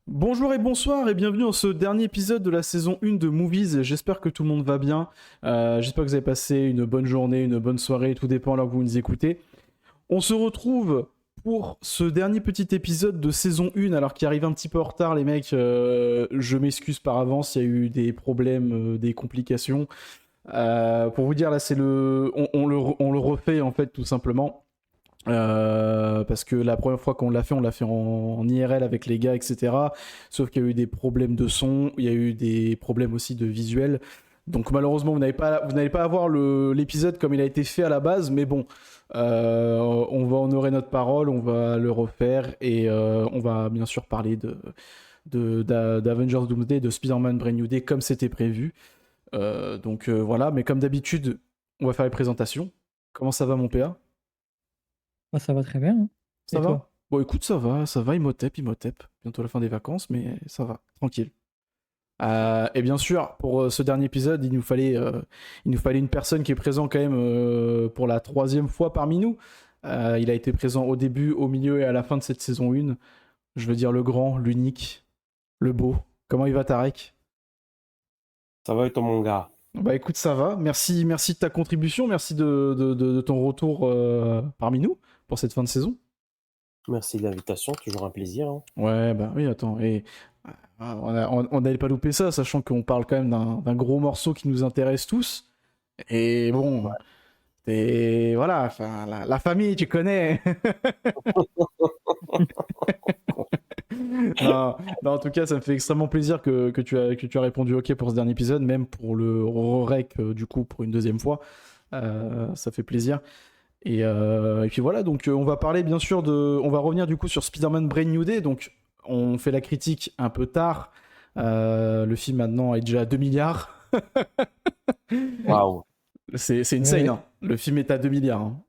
Bonjour et bonsoir et bienvenue dans ce dernier épisode de la saison 1 de Movies. J'espère que tout le monde va bien. J'espère que vous avez passé une bonne journée, une bonne soirée, tout dépend alors que vous nous écoutez. On se retrouve pour ce dernier petit épisode de saison 1, alors qu'il arrive un petit peu en retard les mecs. Je m'excuse par avance, il y a eu des problèmes, des complications. Pour vous dire là, on le refait en fait tout simplement. Parce que la première fois qu'on on l'a fait en IRL avec les gars, etc. Sauf qu'il y a eu des problèmes de son, il y a eu des problèmes aussi de visuel. Donc malheureusement, vous n'allez pas avoir l'épisode comme il a été fait à la base, mais bon, on va honorer notre parole, on va le refaire et on va bien sûr parler d'Avengers Doomsday, de Spider-Man Brand New Day comme c'était prévu. Voilà, mais comme d'habitude, on va faire les présentations. Comment ça va mon PA? Ah, ça va très bien, hein. Ça Et toi? va? Bon, écoute, ça va, Imhotep. Bientôt la fin des vacances, mais ça va, tranquille. Et bien sûr, pour ce dernier épisode, il nous fallait une personne qui est présente quand même pour la troisième fois parmi nous. Il a été présent au début, au milieu et à la fin de cette saison 1. Je veux dire le grand, l'unique, le beau. Comment il va, Tarek? Ça va et toi, mon gars? Bah écoute, ça va. Merci de ta contribution, merci de ton retour parmi nous pour cette fin de saison. Merci de l'invitation, toujours un plaisir, hein. Ouais, bah oui, attends. Et on n'allait pas louper ça, sachant qu'on parle quand même d'un gros morceau qui nous intéresse tous. Et bon, et voilà, enfin, la famille, tu connais. Non, non, en tout cas, ça me fait extrêmement plaisir que tu as répondu OK pour ce dernier épisode, même pour le rec, du coup, pour une deuxième fois. Ça fait plaisir. Et puis voilà, donc on va parler bien sûr On va revenir du coup sur Spider-Man Brand New Day. Donc on fait la critique un peu tard. Le film maintenant est déjà à 2 milliards. Waouh, C'est Ouais, insane, ouais. hein. Le film est à 2 milliards, hein.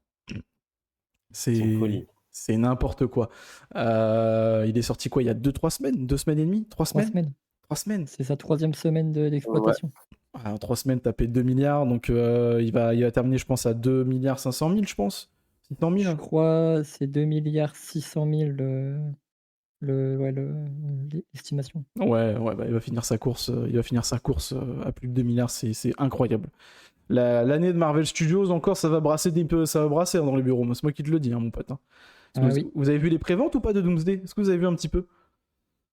c'est une C'est folie. c'est n'importe quoi. Il est sorti quoi, il y a 2 3 semaines, 2 semaines et demie, 3 3 semaines, semaines. 3 semaines. C'est sa troisième semaine Ouais, d'exploitation. En 3 semaines, taper 2 milliards. Donc il va terminer, je pense, à 2 milliards 500 000, je pense. 600 000. Je crois c'est 2,6 milliards l'estimation. Ouais, ouais, bah, il va finir sa course, à plus de 2 milliards, c'est incroyable. L'année de Marvel Studios, encore, ça va brasser hein, dans les bureaux. Moi, c'est moi qui te le dis, hein, mon pote, hein. Ah Parce que oui? vous avez vu les préventes ou pas de Doomsday? Est-ce que vous avez vu un petit peu?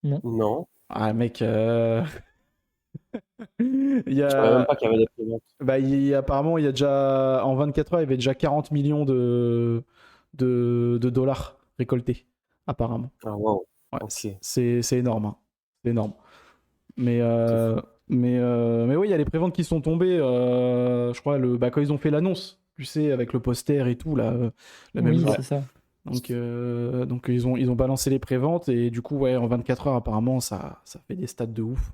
Non. non, Ah, mec, il y je savais même a. pas qu'il y avait des préventes. Bah, apparemment, il y a déjà. En 24 heures, il y avait déjà 40 millions de dollars récoltés, apparemment. Ah, waouh, Ouais, ok, c'est énorme, hein. C'est énorme. Mais, c'est euh, fou. mais oui, il y a les préventes qui sont tombées. Je crois quand ils ont fait l'annonce, tu sais, avec le poster et tout, là, le même Oui, jour. c'est ça. Donc ils ont balancé les préventes et du coup, ouais, en 24 heures, apparemment, ça fait des stats de ouf.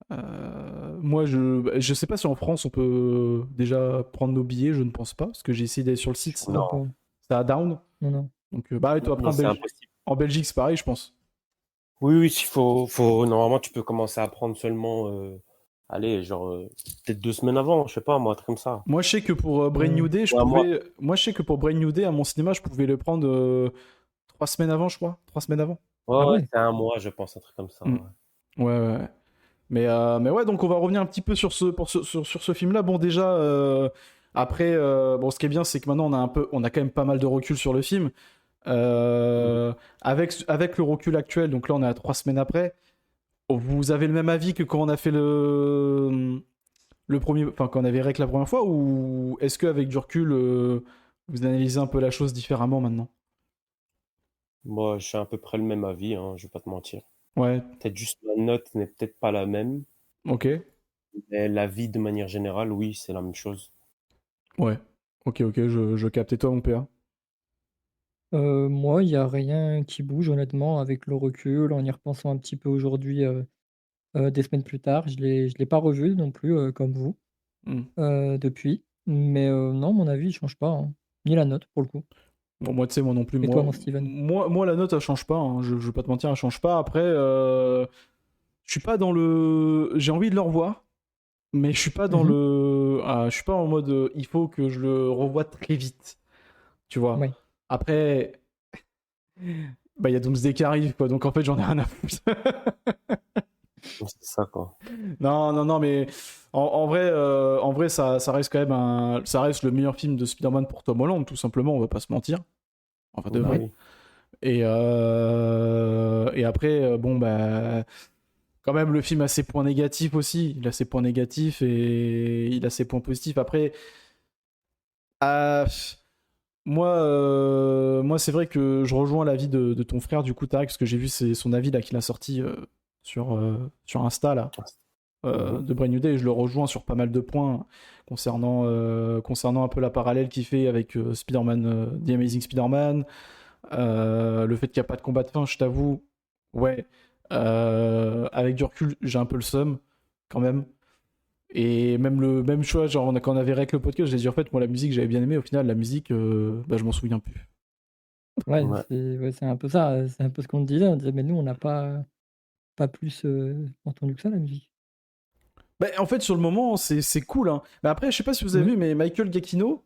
Moi, je sais pas si en France on peut déjà prendre nos billets, je ne pense pas, parce que j'ai essayé d'aller sur le Je site, crois ça, Non, pas. ça a down. Non, non. Donc, bah, et toi, après non, c'est impossible. En Belgique, c'est pareil, je pense. Oui, oui, normalement, tu peux commencer à prendre seulement, allez, genre, peut-être 2 semaines avant, je sais pas, moi, un truc comme ça. Moi, je sais que pour Brain New Day, Ouais, moi, Moi, je sais que pour Brain New Day, à mon cinéma, je pouvais le prendre 3 semaines avant, je crois. 3 semaines avant. Ah ouais, ouais? c'est un mois, je pense, un truc comme ça, Mm. ouais. Ouais, ouais, ouais. Mais ouais, donc on va revenir un petit peu sur ce film-là. Bon, déjà, après, bon, ce qui est bien, c'est que maintenant, on a quand même pas mal de recul sur le film. Mhm. Avec le recul actuel, donc là, on est à 3 semaines après. Vous avez le même avis que quand on a fait le premier, enfin, quand on avait rec la première fois, ou est-ce qu'avec du recul, vous analysez un peu la chose différemment maintenant? Moi, je suis à peu près le même avis, hein, je vais pas te mentir. Ouais, Peut-être juste la note n'est peut-être pas la même. ok, Mais la vie de manière générale, oui, c'est la même chose. ouais, ok, je capte. Et toi, mon père? Moi, il y a rien qui bouge honnêtement avec le recul, en y repensant un petit peu aujourd'hui, des semaines plus tard. Je l'ai pas revu non plus, comme vous, Hmm. depuis. Mais, non, mon avis il change pas, hein. Ni la note pour le coup. Bon, moi, tu sais, moi non plus. Et toi, mon Steven? Moi, la note, elle change pas, hein. Je vais pas te mentir, elle change pas. Après, je suis pas dans le. J'ai envie de le revoir, mais je suis pas dans Mmh. le. Je suis pas en mode. Il faut que je le revoie très vite. Tu vois. Ouais. Après, Bah, il y a Doomsday qui arrive, quoi, donc en fait, j'en ai rien à foutre. C'est ça, quoi. Non, non, non, mais en vrai ça reste quand même ça reste le meilleur film de Spider-Man pour Tom Holland, tout simplement, on va pas se mentir. Enfin, de Bah vrai. oui. Et après, bon, bah, quand même, le film a ses points négatifs aussi. Il a ses points négatifs et il a ses points positifs. Après, ah, moi c'est vrai que je rejoins l'avis de ton frère, du coup, Tarek, parce que j'ai vu son avis là qu'il a sorti sur Insta là. Mhm. De Brain New Day, et je le rejoins sur pas mal de points concernant un peu la parallèle qu'il fait avec Spider-Man, The Amazing Spider-Man, le fait qu'il n'y a pas de combat de fin, je t'avoue, ouais, avec du recul, j'ai un peu le seum, quand même. Et même choix, genre quand on avait avec le podcast, j'ai dit en fait, moi la musique j'avais bien aimé, au final la musique, bah, je m'en souviens plus. Ouais, Ouais. c'est un peu ça, c'est un peu ce qu'on disait. On disait: «Mais nous, on n'a pas plus, entendu que ça, la musique». Bah, en fait, sur le moment, c'est cool, hein. Mais après, je sais pas si vous avez Mmh. vu, mais Michael Giacchino,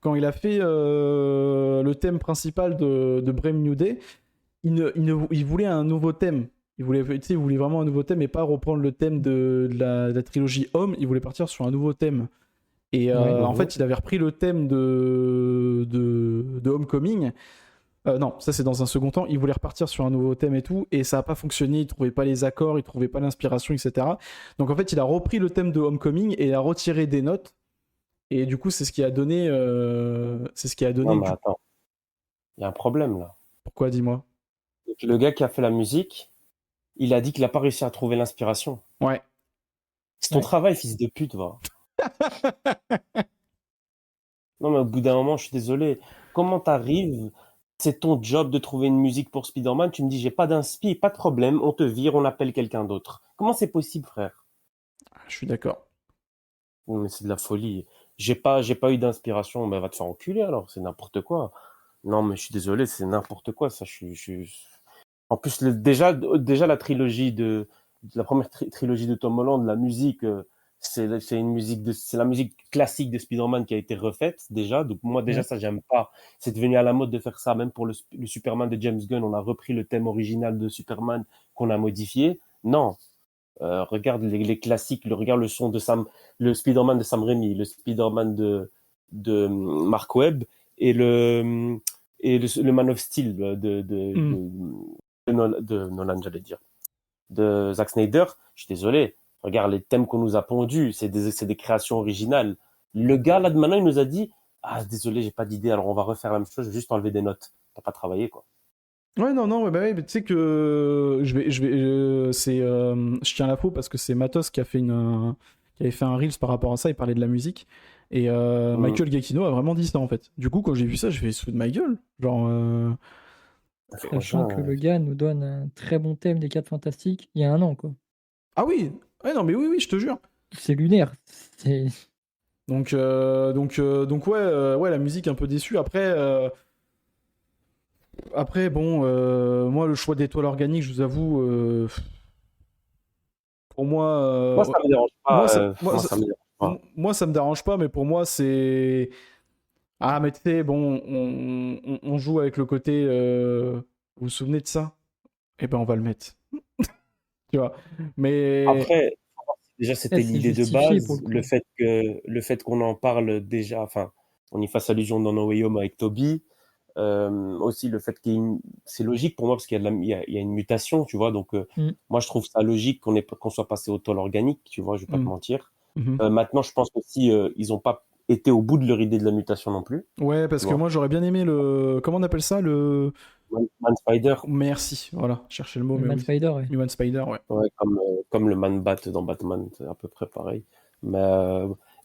quand il a fait le thème principal de Brave New Day, il voulait un nouveau thème. Il voulait vraiment un nouveau thème et pas reprendre le thème de la trilogie Homme. Il voulait partir sur un nouveau thème. Et Ouais. en Mhm. fait, il avait repris le thème de Homecoming. Non, ça c'est dans un second temps. Il voulait repartir sur un nouveau thème et tout, et ça n'a pas fonctionné. Il trouvait pas les accords, il trouvait pas l'inspiration, etc. Donc en fait, il a repris le thème de Homecoming et il a retiré des notes. Et du coup, c'est ce qui a Non, donné mais du. attends, il y a un problème là. Pourquoi, dis-moi? Et puis, le gars qui a fait la musique, il a dit qu'il n'a pas réussi à trouver l'inspiration. Ouais. C'est ton Ouais. travail, fils de pute, va. Non, mais au bout d'un moment, je suis désolé. Comment t'arrives? C'est ton job de trouver une musique pour Spider-Man. Tu me dis, j'ai pas d'inspi, pas de problème. On te vire, on appelle quelqu'un d'autre. Comment c'est possible, frère? Je suis d'accord. Non, mais c'est de la folie. J'ai pas eu d'inspiration. Ben, va te faire enculer alors. C'est n'importe quoi. Non, mais je suis désolé, c'est n'importe quoi. Ça, En plus, déjà la trilogie la première trilogie de Tom Holland, la musique, c'est la musique classique de Spider-Man qui a été refaite déjà. Donc moi déjà Ouais. ça j'aime pas. C'est devenu à la mode de faire ça. Même pour le Superman de James Gunn, on a repris le thème original de Superman qu'on a modifié. Non, regarde les classiques, regarde le son de le Spider-Man de Sam Raimi, le Spider-Man de Mark Webb et le Man of Steel Hmm. de Nolan, j'allais dire, de Zack Snyder. Je suis désolé. Regarde les thèmes qu'on nous a pondus, c'est des créations originales. Le gars là de maintenant, il nous a dit, ah désolé, j'ai pas d'idée, alors on va refaire la même chose, je vais juste enlever des notes. T'as pas travaillé quoi. Ouais, non, non, ouais, bah ouais, mais tu sais que je tiens la peau parce que c'est Matos qui avait fait un reels par rapport à ça. Il parlait de la musique et Mmh. Michael Giacchino a vraiment dit ça en fait. Du coup, quand j'ai vu ça, je fais sous de ma gueule, genre. Sachant que Franchement, le gars nous donne un très bon thème des 4 Fantastiques il y a 1 an, quoi. Ah oui, ouais, non, mais oui, oui, je te jure. C'est lunaire. C'est Donc ouais, ouais, la musique un peu déçue. Après, bon, moi le choix d'étoiles organiques, je vous avoue, pour moi, moi ça me dérange moi pas. ça, Moi ça me dérange pas. moi ça me dérange pas, mais pour moi c'est ah mais tu sais, bon, on joue avec le côté, vous vous souvenez de ça? Eh ben on va le mettre, tu vois. Mais Après, déjà, ouais, c'était c'est l'idée de justifié pour base. le coup. Le fait qu'on en parle déjà, enfin, on y fasse allusion dans No Way Home avec Toby. Aussi, le fait qu'il y ait c'est logique pour moi parce qu'il y a il y a une mutation, tu vois. Donc, Mmh. moi, je trouve ça logique qu'on soit passé au tôle organique, tu vois. Je vais pas te hmm, mentir. mhm. Maintenant, je pense aussi, ils ont pas été au bout de leur idée de la mutation non plus, Ouais, tu parce que vois. moi j'aurais bien aimé le, comment on appelle ça, le, Man Spider, merci, voilà, chercher le mot, Le mais Man oui, Spider, ouais. Human Spider, ouais. ouais, comme le Man Bat dans Batman, c'est à peu près pareil. Mais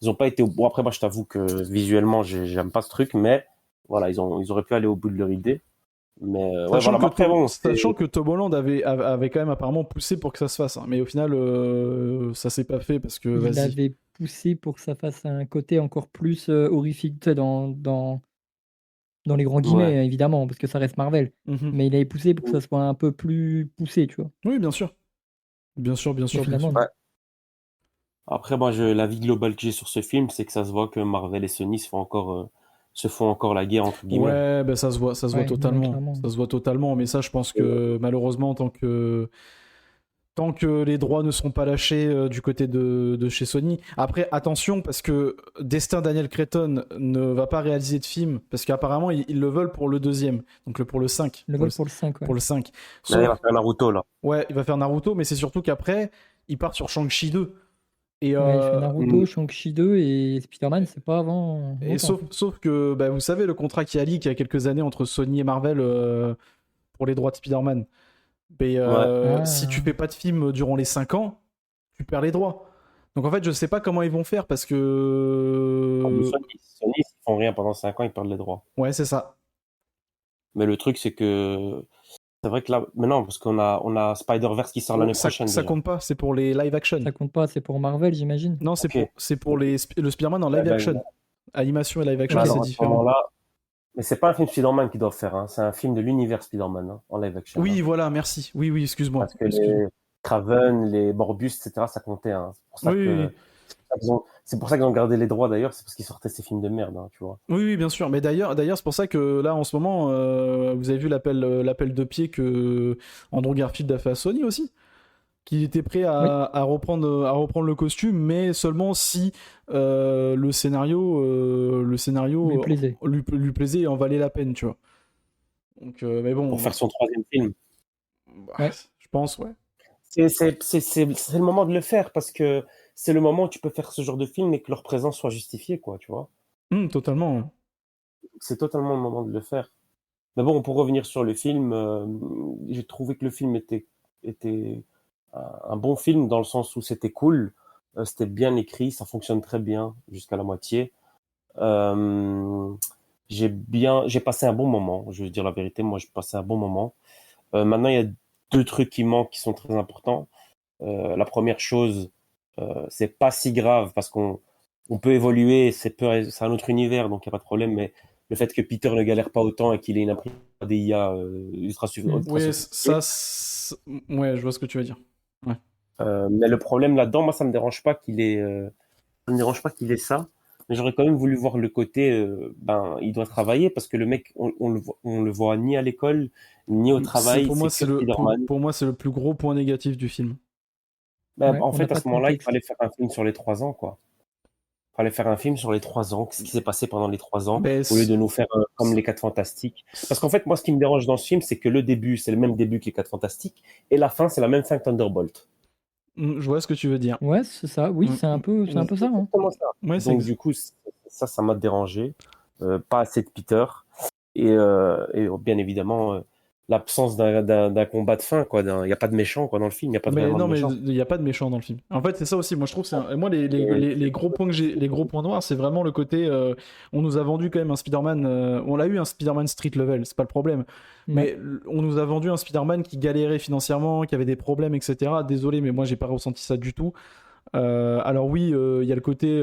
ils ont pas été au bout. Après, moi, je t'avoue que visuellement, j'aime pas ce truc, mais voilà, ils auraient pu aller au bout de leur idée. Mais ouais, Sachant voilà. que, Mais après, bon, sachant que Tom Holland avait quand même apparemment poussé pour que ça se fasse, hein. Mais au final, ça s'est pas fait parce que, Il vas-y. avait poussé pour que ça fasse un côté encore plus, horrifique, tu sais, dans les grands ouais. guillemets, évidemment, parce que ça reste Marvel. Mhm. Mais il avait poussé pour que ça soit un peu plus poussé, tu vois? Oui, bien sûr. Bien sûr, bien Mais sûr, bien finalement, sûr. non. Ouais. Après, moi, l'avis global que j'ai sur ce film, c'est que ça se voit que Marvel et Sony se font encore se font encore la guerre, entre guillemets. Ouais, ben ça se voit Ouais, totalement. clairement. Ça se voit totalement, mais ça, je pense que malheureusement, tant que les droits ne seront pas lâchés du côté de chez Sony. Après, attention, parce que Destin Daniel Cretton ne va pas réaliser de film, parce qu'apparemment, ils le veulent pour le deuxième, donc pour le 5. Le vol pour le 5, ouais. Pour le 5. Là, il va faire Naruto, là. Ouais, il va faire Naruto, mais c'est surtout qu'après, il part sur Shang-Chi 2. Et, Ouais, il fait Naruto, Shang-Chi 2 et Spider-Man, c'est pas avant et longtemps. sauf que, bah, vous savez, le contrat qui a leak il y a quelques années entre Sony et Marvel pour les droits de Spider-Man. Mais si tu fais pas de film durant les 5 ans, tu perds les droits. Donc en fait, je sais pas comment ils vont faire parce que. Sony, s'ils font rien pendant 5 ans, ils perdent les droits. Ouais, c'est ça. Mais le truc, c'est que c'est vrai que là, maintenant, parce qu'on a Spider-Verse qui sort l'année prochaine. Ça déjà. compte pas, c'est pour les live action. Ça compte pas, c'est pour Marvel, j'imagine. Non, c'est Ok. pour le Spider-Man en live action. Animation et live action, Alors, c'est à ce différent. moment-là, mais c'est pas un film Spider-Man qu'ils doivent faire, hein. C'est un film de l'univers Spider-Man, hein, en live action. Oui, hein. voilà, merci. Oui, excuse-moi. Parce que les Craven, les Morbius, etc., ça comptait. Hein. C'est pour ça que. C'est pour ça qu'ils ont gardé les droits d'ailleurs, c'est parce qu'ils sortaient ces films de merde, hein, tu vois. Oui, bien sûr. Mais d'ailleurs, c'est pour ça que là, en ce moment, vous avez vu l'appel de pied que Andrew Garfield a fait à Sony aussi, qu'il était prêt à reprendre le costume, mais seulement si le scénario lui plaisait et en valait la peine, tu vois. Donc, mais bon. Pour faire son 3e film. Ouais. Je pense, ouais. C'est le moment de le faire parce que c'est le moment où tu peux faire ce genre de film et que leur présence soit justifiée, quoi, tu vois. Totalement. C'est totalement le moment de le faire. Mais bon, pour revenir sur le film, j'ai trouvé que le film était un bon film dans le sens où c'était cool, c'était bien écrit, ça fonctionne très bien jusqu'à la moitié. J'ai passé un bon moment, je veux dire la vérité, moi j'ai passé un bon moment. Maintenant, il y a 2 trucs qui manquent qui sont très importants. La première chose, c'est pas si grave parce qu'on peut évoluer, c'est un autre univers, donc il n'y a pas de problème, mais le fait que Peter ne galère pas autant et qu'il ait une imprimante d'IA ultra Oui, ça, ouais, je vois ce que tu veux dire. Ouais. Mais le problème là-dedans, moi, ça me dérange pas qu'il ait, ça. Mais j'aurais quand même voulu voir le côté, il doit travailler parce que le mec, on le voit ni à l'école ni au travail. Pour moi, c'est le plus gros point négatif du film. En fait, à ce moment-là, il fallait faire un film sur les 3 ans, quoi. Il fallait faire un film sur les 3 ans, ce qui s'est passé pendant les 3 ans, au lieu de nous faire comme les 4 Fantastiques. Parce qu'en fait, moi, ce qui me dérange dans ce film, c'est que le début, c'est le même début que les 4 Fantastiques, et la fin, c'est la même fin que Thunderbolt. Je vois ce que tu veux dire. Ouais, c'est ça. Oui, c'est un peu ça. Hein. Ouais, donc du coup, ça m'a dérangé. Pas assez de Peter et bien évidemment l'absence d'un combat de fin, quoi. Il n'y a pas de méchant, quoi, dans le film. Il n'y a pas de mais méchant. il n'y a pas de méchant dans le film. En fait, c'est ça aussi. Moi, je trouve que moi les gros points les gros points noirs, c'est vraiment le côté. On nous a vendu quand même un Spider-Man. On l'a eu un Spider-Man street level, c'est pas le problème. Mais on nous a vendu un Spider-Man qui galérait financièrement, qui avait des problèmes, etc. Désolé, mais moi, j'ai pas ressenti ça du tout. Alors oui, il y a le côté,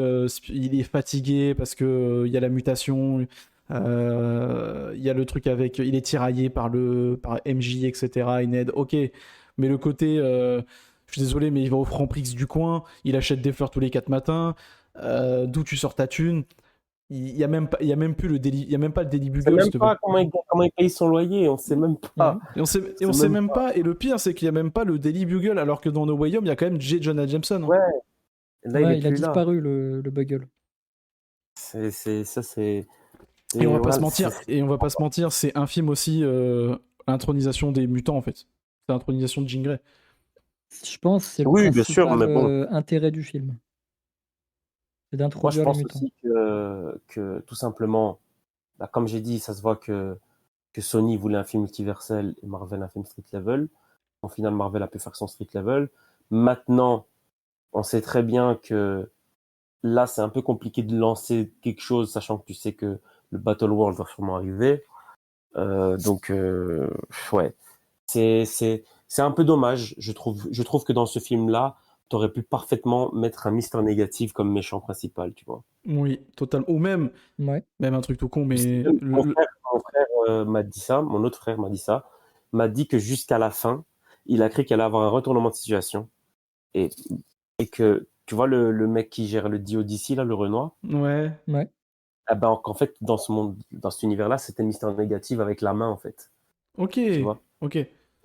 il est fatigué parce que il y a la mutation. Il y a le truc avec, il est tiraillé par MJ, etc. et Ned. Ok, mais le côté, je suis désolé, mais il va au Franprix du coin, il achète des fleurs tous les 4 matins. D'où tu sors ta thune? Il y a même plus le Daily, il y a même pas le Daily Bugle. On sait même pas comment il paye son loyer, on sait même pas. Et on sait même pas. Et le pire, c'est qu'il y a même pas le Daily Bugle, alors que dans No Way Home, il y a quand même J. Jonah Jameson. Hein. Ouais. Là, il a disparu le Bugle. Et on va pas se mentir, c'est un film aussi intronisation des mutants en fait. C'est l'intronisation de Jean Grey. Je pense que c'est le principal intérêt du film. C'est d'introduire les mutants. Moi, je pense aussi que tout simplement, comme j'ai dit, ça se voit que Sony voulait un film multiversel et Marvel un film street level. Au final, Marvel a pu faire son street level. Maintenant, on sait très bien que là, c'est un peu compliqué de lancer quelque chose, sachant que tu sais que le Battle World va sûrement arriver. Donc, ouais. C'est un peu dommage, je trouve que dans ce film-là, t'aurais pu parfaitement mettre un Mister Négatif comme méchant principal, tu vois. Oui, totalement. Ou même un truc tout con, mais... Mon frère m'a dit ça, mon autre frère m'a dit ça, m'a dit que jusqu'à la fin, il a cru qu'il allait avoir un retournement de situation. Et que, tu vois, le mec qui gère le DODC, là, le Renoir. Ouais. Ah ben, en fait, dans ce monde, dans cet univers-là, c'était Mister Négative avec la main, en fait. Ok, Tu vois? ok.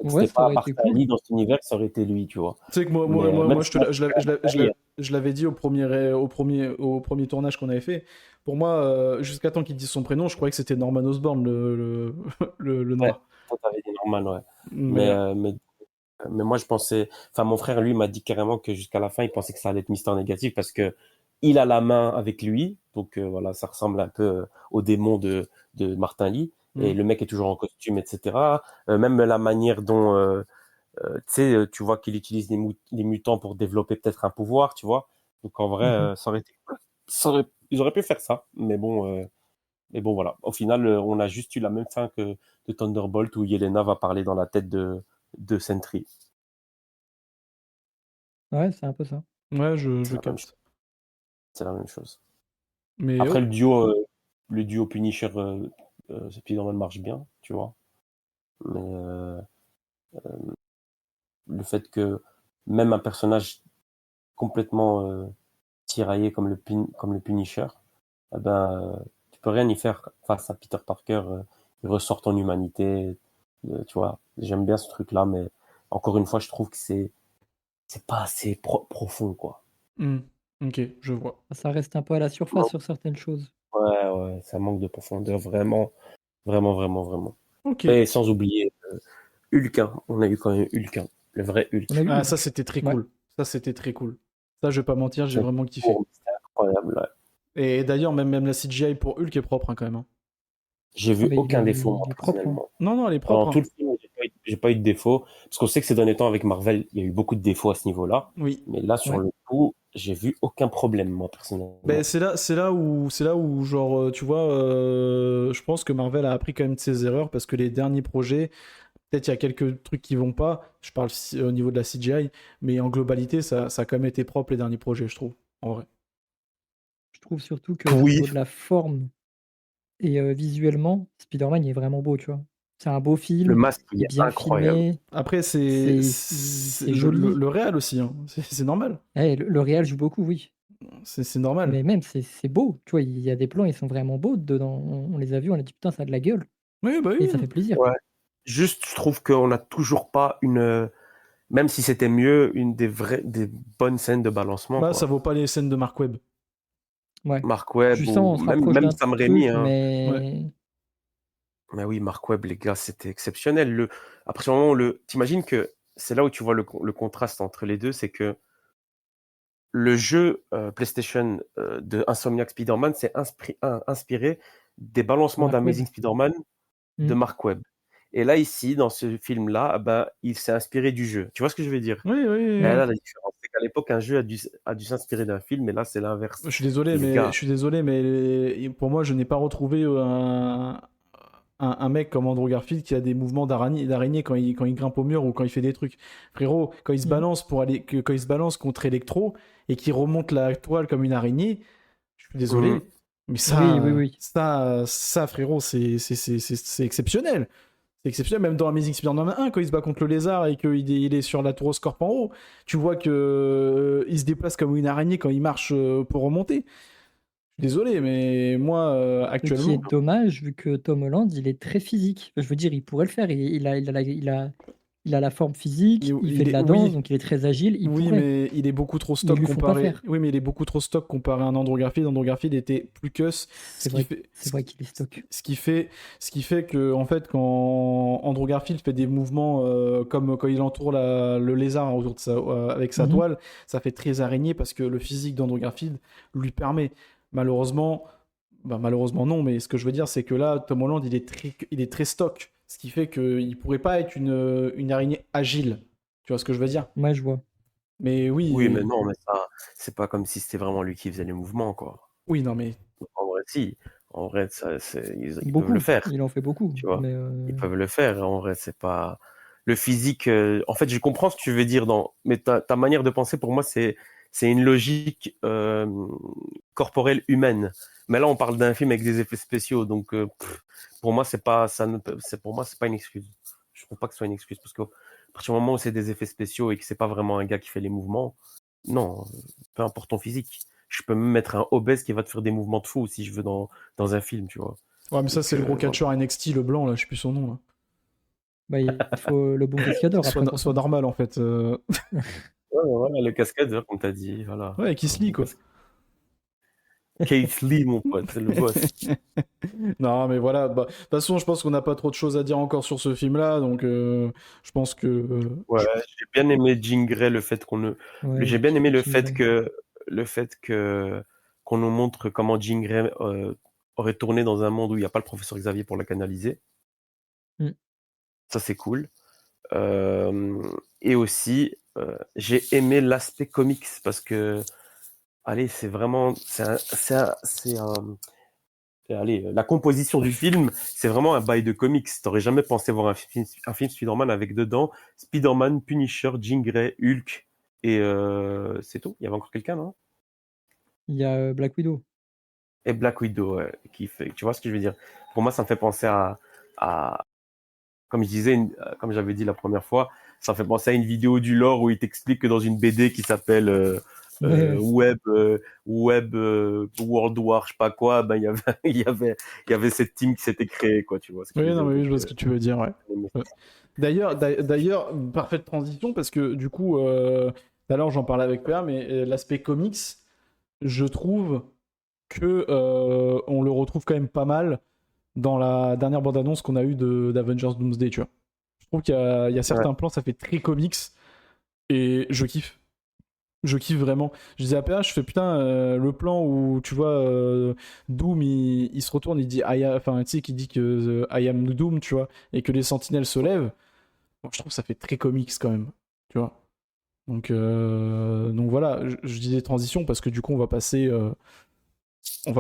Donc, Ouais, c'était ça pas aurait été Martin cool. Lee dans cet univers, ça aurait été lui, tu vois. Tu sais que Mais même moi si moi, je préfère je l'avais dit au premier tournage qu'on avait fait. Pour moi, jusqu'à temps qu'il dise son prénom, je croyais que c'était Norman Osborn, le ouais, noir. toi, t'avais dit Norman, ouais. Mais, Mais moi, je pensais, enfin, mon frère, lui, m'a dit carrément que jusqu'à la fin, il pensait que ça allait être Mister Négatif parce que il a la main avec lui. Donc, voilà, ça ressemble un peu au démon de Martin Lee. Et hmm. le mec est toujours en costume, etc. Même la manière dont, tu sais, tu vois qu'il utilise les mutants pour développer peut-être un pouvoir, tu vois. Donc, en vrai, Mhm. ça aurait été, ils auraient pu faire ça. Mais bon, voilà. Au final, on a juste eu la même fin que de Thunderbolt où Yelena va parler dans la tête de Sentry. Ouais, c'est un peu ça. Ouais, C'est je la même chose. capte. C'est la même chose. Mais Après, oh, le duo Punisher, Spider-Man marche bien, tu vois. Mais le fait que même un personnage complètement tiraillé comme le Punisher, eh ben, tu peux rien y faire face à Peter Parker. Il ressort en humanité, tu vois. J'aime bien ce truc-là, mais encore une fois, je trouve que c'est pas assez profond, quoi. hmm. Ok, je vois. Ça reste un peu à la surface Non. sur certaines choses. Ouais, ouais, ça manque de profondeur, vraiment, vraiment, vraiment, vraiment. Ok. Et sans oublier Hulk, hein. On a eu quand même Hulk, hein. Le vrai On a Hulk. eu Ah, ça, Hulk. c'était très Ouais. cool. Ça, c'était très cool. Ça, je vais pas mentir, j'ai C'est vraiment kiffé. incroyable. Ouais. Et d'ailleurs, même la CGI pour Hulk est propre, hein, quand même, hein. J'ai Ah, vu mais aucun défaut, moi, il est propre, hein. personnellement. Non, non, elle est Pendant propre, tout hein. le film, j'ai pas eu de défaut. Parce qu'on sait que ces derniers temps, avec Marvel, il y a eu beaucoup de défauts à ce niveau-là. Oui. Mais là, sur Ouais. le coup, j'ai vu aucun problème, moi, Ben, personnellement. c'est là où, genre, tu vois, je pense que Marvel a appris quand même de ses erreurs parce que les derniers projets, peut-être il y a quelques trucs qui vont pas. Je parle au niveau de la CGI, mais en globalité, ça a quand même été propre les derniers projets, je trouve, en vrai. Je trouve surtout qu'au Oui. niveau de la forme et visuellement, Spider-Man, il est vraiment beau, tu vois? C'est un beau Le film, masque, il c'est est bien incroyable. filmé, Après, c'est c'est joli. le réal aussi, hein. C'est normal. Eh, le réal joue beaucoup, oui, C'est normal. mais même c'est beau, tu vois? Il y a des plans, ils sont vraiment beaux dedans. On les a vus, on a dit: «Putain, ça a de la gueule» Oui, bah et oui. ça fait plaisir. Ouais. Juste, je trouve qu'on n'a toujours pas même si c'était mieux, des bonnes scènes de balancement, Bah, ça quoi. vaut pas les scènes de Mark Webb. Ouais. Mark Tu Webb sens, ou on se rapproche même d'un Sam Raimi, truc, hein. Ouais. Mais oui, Mark Webb, les gars, c'était exceptionnel. À partir du moment où t'imagines que c'est là où tu vois le contraste entre les deux, c'est que le jeu PlayStation de Insomniac Spider-Man s'est inspiré des balancements Mark Webb. d'Amazing Spider-Man de Mmh. Mark Webb. Et là, ici, dans ce film-là, bah, il s'est inspiré du jeu. Tu vois ce que je veux dire? Oui, oui, Et oui. Ouais. là, la différence, c'est qu'à l'époque, un jeu a dû s'inspirer d'un film, et là, c'est l'inverse. Les Je gars, suis désolé, mais pour moi, je n'ai pas retrouvé un mec comme Andrew Garfield qui a des mouvements d'araignée quand il grimpe au mur ou quand il fait des trucs. Frérot, quand il se Mmh. balance quand il se balance contre Electro et qu'il remonte la toile comme une araignée, je suis hum, désolé, mais Oui, oui, oui. frérot, c'est exceptionnel. C'est exceptionnel, même dans Amazing Spider-Man 1, quand il se bat contre le lézard et qu'il est sur la tour Oscorp en haut, tu vois que il se déplace comme une araignée quand il marche pour remonter. Je suis désolé, mais moi, Ce qui est actuellement. dommage, vu que Tom Holland, il est très physique. Je veux dire, il pourrait le faire. Il a la forme physique, il fait de la danse, Oui, donc il est très agile, il oui, pourrait. mais il est beaucoup trop Mais ils stock lui font pas comparé. faire. Oui, mais il est beaucoup trop stock comparé à un Andrew Garfield. Andrew Garfield était plus cuss, ce qui fait, C'est vrai qu'il est stock. ce qui fait que en fait, quand Andrew Garfield fait des mouvements comme quand il entoure le lézard autour de avec sa Mmh. toile, ça fait très araignée parce que le physique d'Andrew Garfield lui permet. Malheureusement, bah, malheureusement non, mais ce que je veux dire, c'est que là, Tom Holland, il est très stock, ce qui fait qu'il pourrait pas être une araignée agile. Tu vois ce que je veux dire? Ouais, je vois. Mais oui, mais oui, non, mais ça, c'est pas comme si c'était vraiment lui qui faisait les mouvements, quoi. oui, non, mais En vrai, si. En vrai, ils peuvent le Beaucoup. faire, Il en fait beaucoup, tu vois. mais Ils peuvent le faire. En vrai, c'est pas le physique. En fait, je comprends ce que tu veux dire mais ta manière de penser, pour moi, c'est une logique corporelle humaine. Mais là, on parle d'un film avec des effets spéciaux, donc pour moi, c'est pas ça. Pour moi, c'est pas une excuse. Je trouve pas que ce soit une excuse parce que à partir du moment où c'est des effets spéciaux et que c'est pas vraiment un gars qui fait les mouvements, non, peu importe ton physique. Je peux même mettre un obèse qui va te faire des mouvements de fou si je veux dans un film, tu vois. Ouais, mais ça, Donc, c'est le gros voilà. catcheur NXT, le blanc, là, je sais plus son nom. Là. Bah, il faut le bon cascadeur après pour Soit ça. normal, en fait. Ouais, voilà, le cascadeur, comme t'as dit, voilà. Ouais, Keith Lee, quoi. Keith Lee, mon pote, c'est le boss. Non, mais voilà. Bah, de toute façon, je pense qu'on n'a pas trop de choses à dire encore sur ce film-là, donc je pense que. Ouais, j'ai bien aimé Jean Grey, le fait Ouais, j'ai bien aimé le Jean fait Grey. qu'on nous montre comment Jean Grey aurait tourné dans un monde où il n'y a pas le professeur Xavier pour la canaliser. Mm. Ça, c'est cool. Et aussi, j'ai aimé l'aspect comics parce que, allez, c'est vraiment, allez, la composition du film, c'est vraiment un bail de comics. T'aurais jamais pensé voir un film Spider-Man avec dedans Spider-Man, Punisher, Jean Grey, Hulk et c'est tout. Il y avait encore quelqu'un, non? Il y a Black Widow. Et Black Widow, ouais, qui fait. Tu vois ce que je veux dire? Pour moi, ça me fait penser à comme je disais, comme j'avais dit la première fois, ça me fait penser à une vidéo du lore où il t'explique que dans une BD qui s'appelle Ouais. Web World War, je sais pas quoi, ben il y avait cette team qui s'était créée, quoi, tu vois ce que je Oui, veux non, dire. mais oui, Donc, je vois ce que tu veux dire, ouais. Ouais. D'ailleurs, parfaite transition parce que du coup, tout à l'heure j'en parlais avec PA, mais l'aspect comics, je trouve que on le retrouve quand même pas mal dans la dernière bande-annonce qu'on a eue d'Avengers Doomsday, tu vois. Je trouve qu'il y a certains plans, ça fait très comics et je kiffe. Je kiffe vraiment. Je disais à PA, je fais putain, le plan où tu vois Doom, il se retourne, il dit, enfin, tu sais, qui dit que I am Doom, tu vois, et que les sentinelles se lèvent. Bon, je trouve que ça fait très comics quand même, tu vois. Donc voilà, je dis des transitions parce que du coup, on va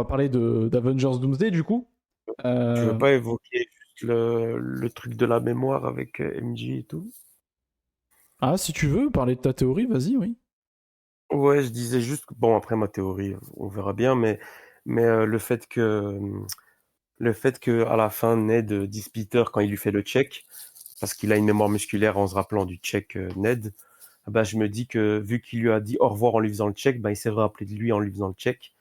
parler d'Avengers Doomsday, du coup. tu veux Euh, pas évoquer juste le truc de la mémoire avec MJ et tout? Ah, si tu veux parler de ta théorie, vas-y, oui. Ouais, je disais juste, bon, après ma théorie, on verra bien, mais le fait que à la fin, Ned dise Peter quand il lui fait le check, parce qu'il a une mémoire musculaire en se rappelant du check Ned, bah, je me dis que vu qu'il lui a dit au revoir en lui faisant le check, bah, il s'est rappelé de lui en lui faisant le check.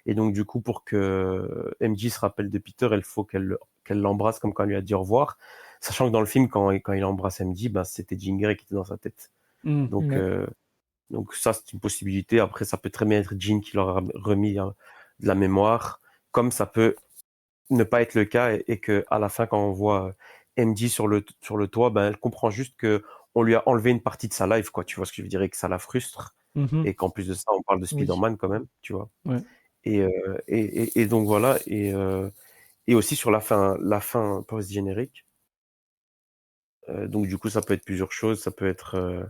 Et donc, du coup, pour que MJ se rappelle de Peter, il faut qu'elle l'embrasse comme quand elle lui a dit au revoir. Sachant que dans le film, quand il embrasse MJ, bah, c'était Jean Grey qui était dans sa tête. Mm. Donc, Ouais. ça, c'est une possibilité. Après, ça peut très bien être Jean qui leur a remis de la mémoire, comme ça peut ne pas être le cas et que à la fin, quand on voit MJ sur le toit, ben, elle comprend juste que on lui a enlevé une partie de sa life, quoi. Tu vois ce que je veux dire, et que ça la frustre. Mhm. Et qu'en plus de ça, on parle de Oui. Spider-Man quand même, tu vois. Ouais. Et donc voilà. Et aussi sur la fin post-générique. Donc du coup, ça peut être plusieurs choses. Ça peut être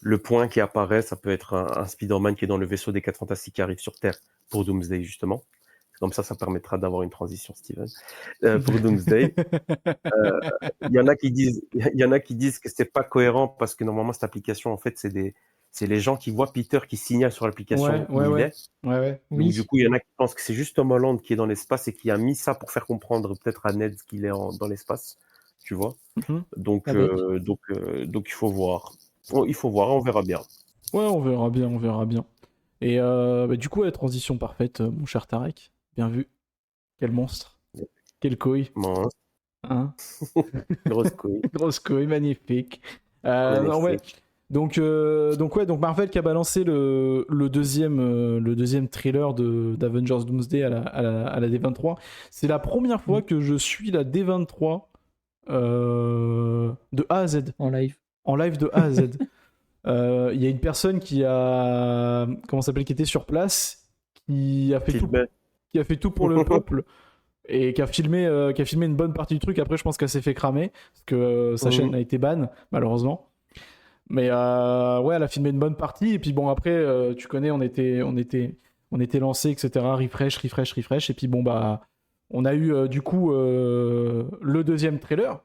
le point qui apparaît, ça peut être un Spider-Man qui est dans le vaisseau des 4 Fantastiques qui arrive sur Terre pour Doomsday, justement. Comme ça permettra d'avoir une transition, Steven. Pour Doomsday. Il y en a qui disent que c'est pas cohérent parce que normalement, cette application, en fait, c'est les gens qui voient Peter qui signalent sur l'application Ouais, où ouais, il ouais. est. Ouais, ouais. Donc, du Oui. coup, il y en a qui pensent que c'est juste Tom Holland qui est dans l'espace et qui a mis ça pour faire comprendre peut-être à Ned qu'il est dans l'espace. Tu vois? Mhm. Donc, Pas bête. il faut voir. Il faut voir, on verra bien. Ouais, on verra bien, on verra bien. Et bah, du coup, la transition parfaite, mon cher Tarek. Bien vu. Quel monstre. Quel couille. Bon, Hein. grosse couille. Grosse couille, magnifique. Non, ouais. Magnifique. Donc Marvel qui a balancé le deuxième thriller d'Avengers Doomsday à la D23. C'est la première fois Mm. que je suis la D23 de A à Z, En live. en live de A à Z. Il y a une personne qui a, comment ça s'appelle, qui était sur place, Filmé. qui a fait tout pour le peuple et qui a filmé une bonne partie du truc. Après, je pense qu'elle s'est fait cramer parce que sa chaîne a été ban, malheureusement. Mais ouais, elle a filmé une bonne partie. Et puis bon, après, tu connais, on était lancé, etc. Refresh. Et puis bon, bah, on a eu du coup le deuxième trailer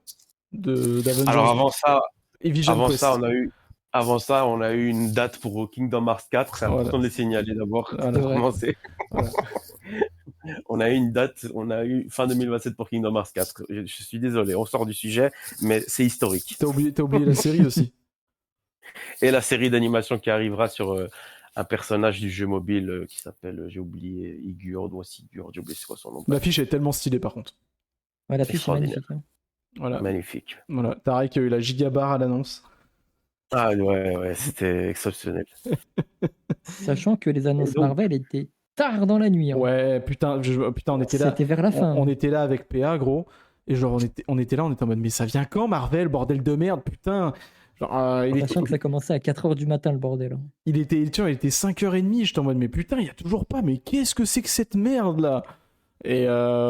Alors d'Avengers et Vision avant ça, Quest. on a eu une date pour Kingdom Hearts 4. C'est Voilà. important de les signaler d'abord Voilà. C'est pour vrai. commencer. Voilà. On a eu une date, on a eu fin 2027 pour Kingdom Hearts 4. Je suis désolé, on sort du sujet, mais c'est historique. T'as oublié la série aussi. Et la série d'animation qui arrivera sur un personnage du jeu mobile qui s'appelle, j'ai oublié, Igurd ou Sigurd, j'ai oublié c'est quoi son nom. L'affiche est tellement stylée par contre. Ouais, l'affiche est Extraordinaire. magnifique. Hein. Voilà. Magnifique. Voilà. Tarek a eu la gigabar à l'annonce. Ah ouais, c'était exceptionnel. Sachant que les annonces donc- Marvel étaient tard dans la nuit. Hein. Ouais, putain, on était là. C'était vers la fin. On était là avec PA, gros. Et genre, on était là, on était en mode, mais ça vient quand, Marvel, bordel de merde, putain. Genre, Sachant que ça commençait à 4h du matin, le bordel. Hein. il était 5h30, j'étais en mode, mais putain, il y a toujours pas, mais qu'est-ce que c'est que cette merde là? Et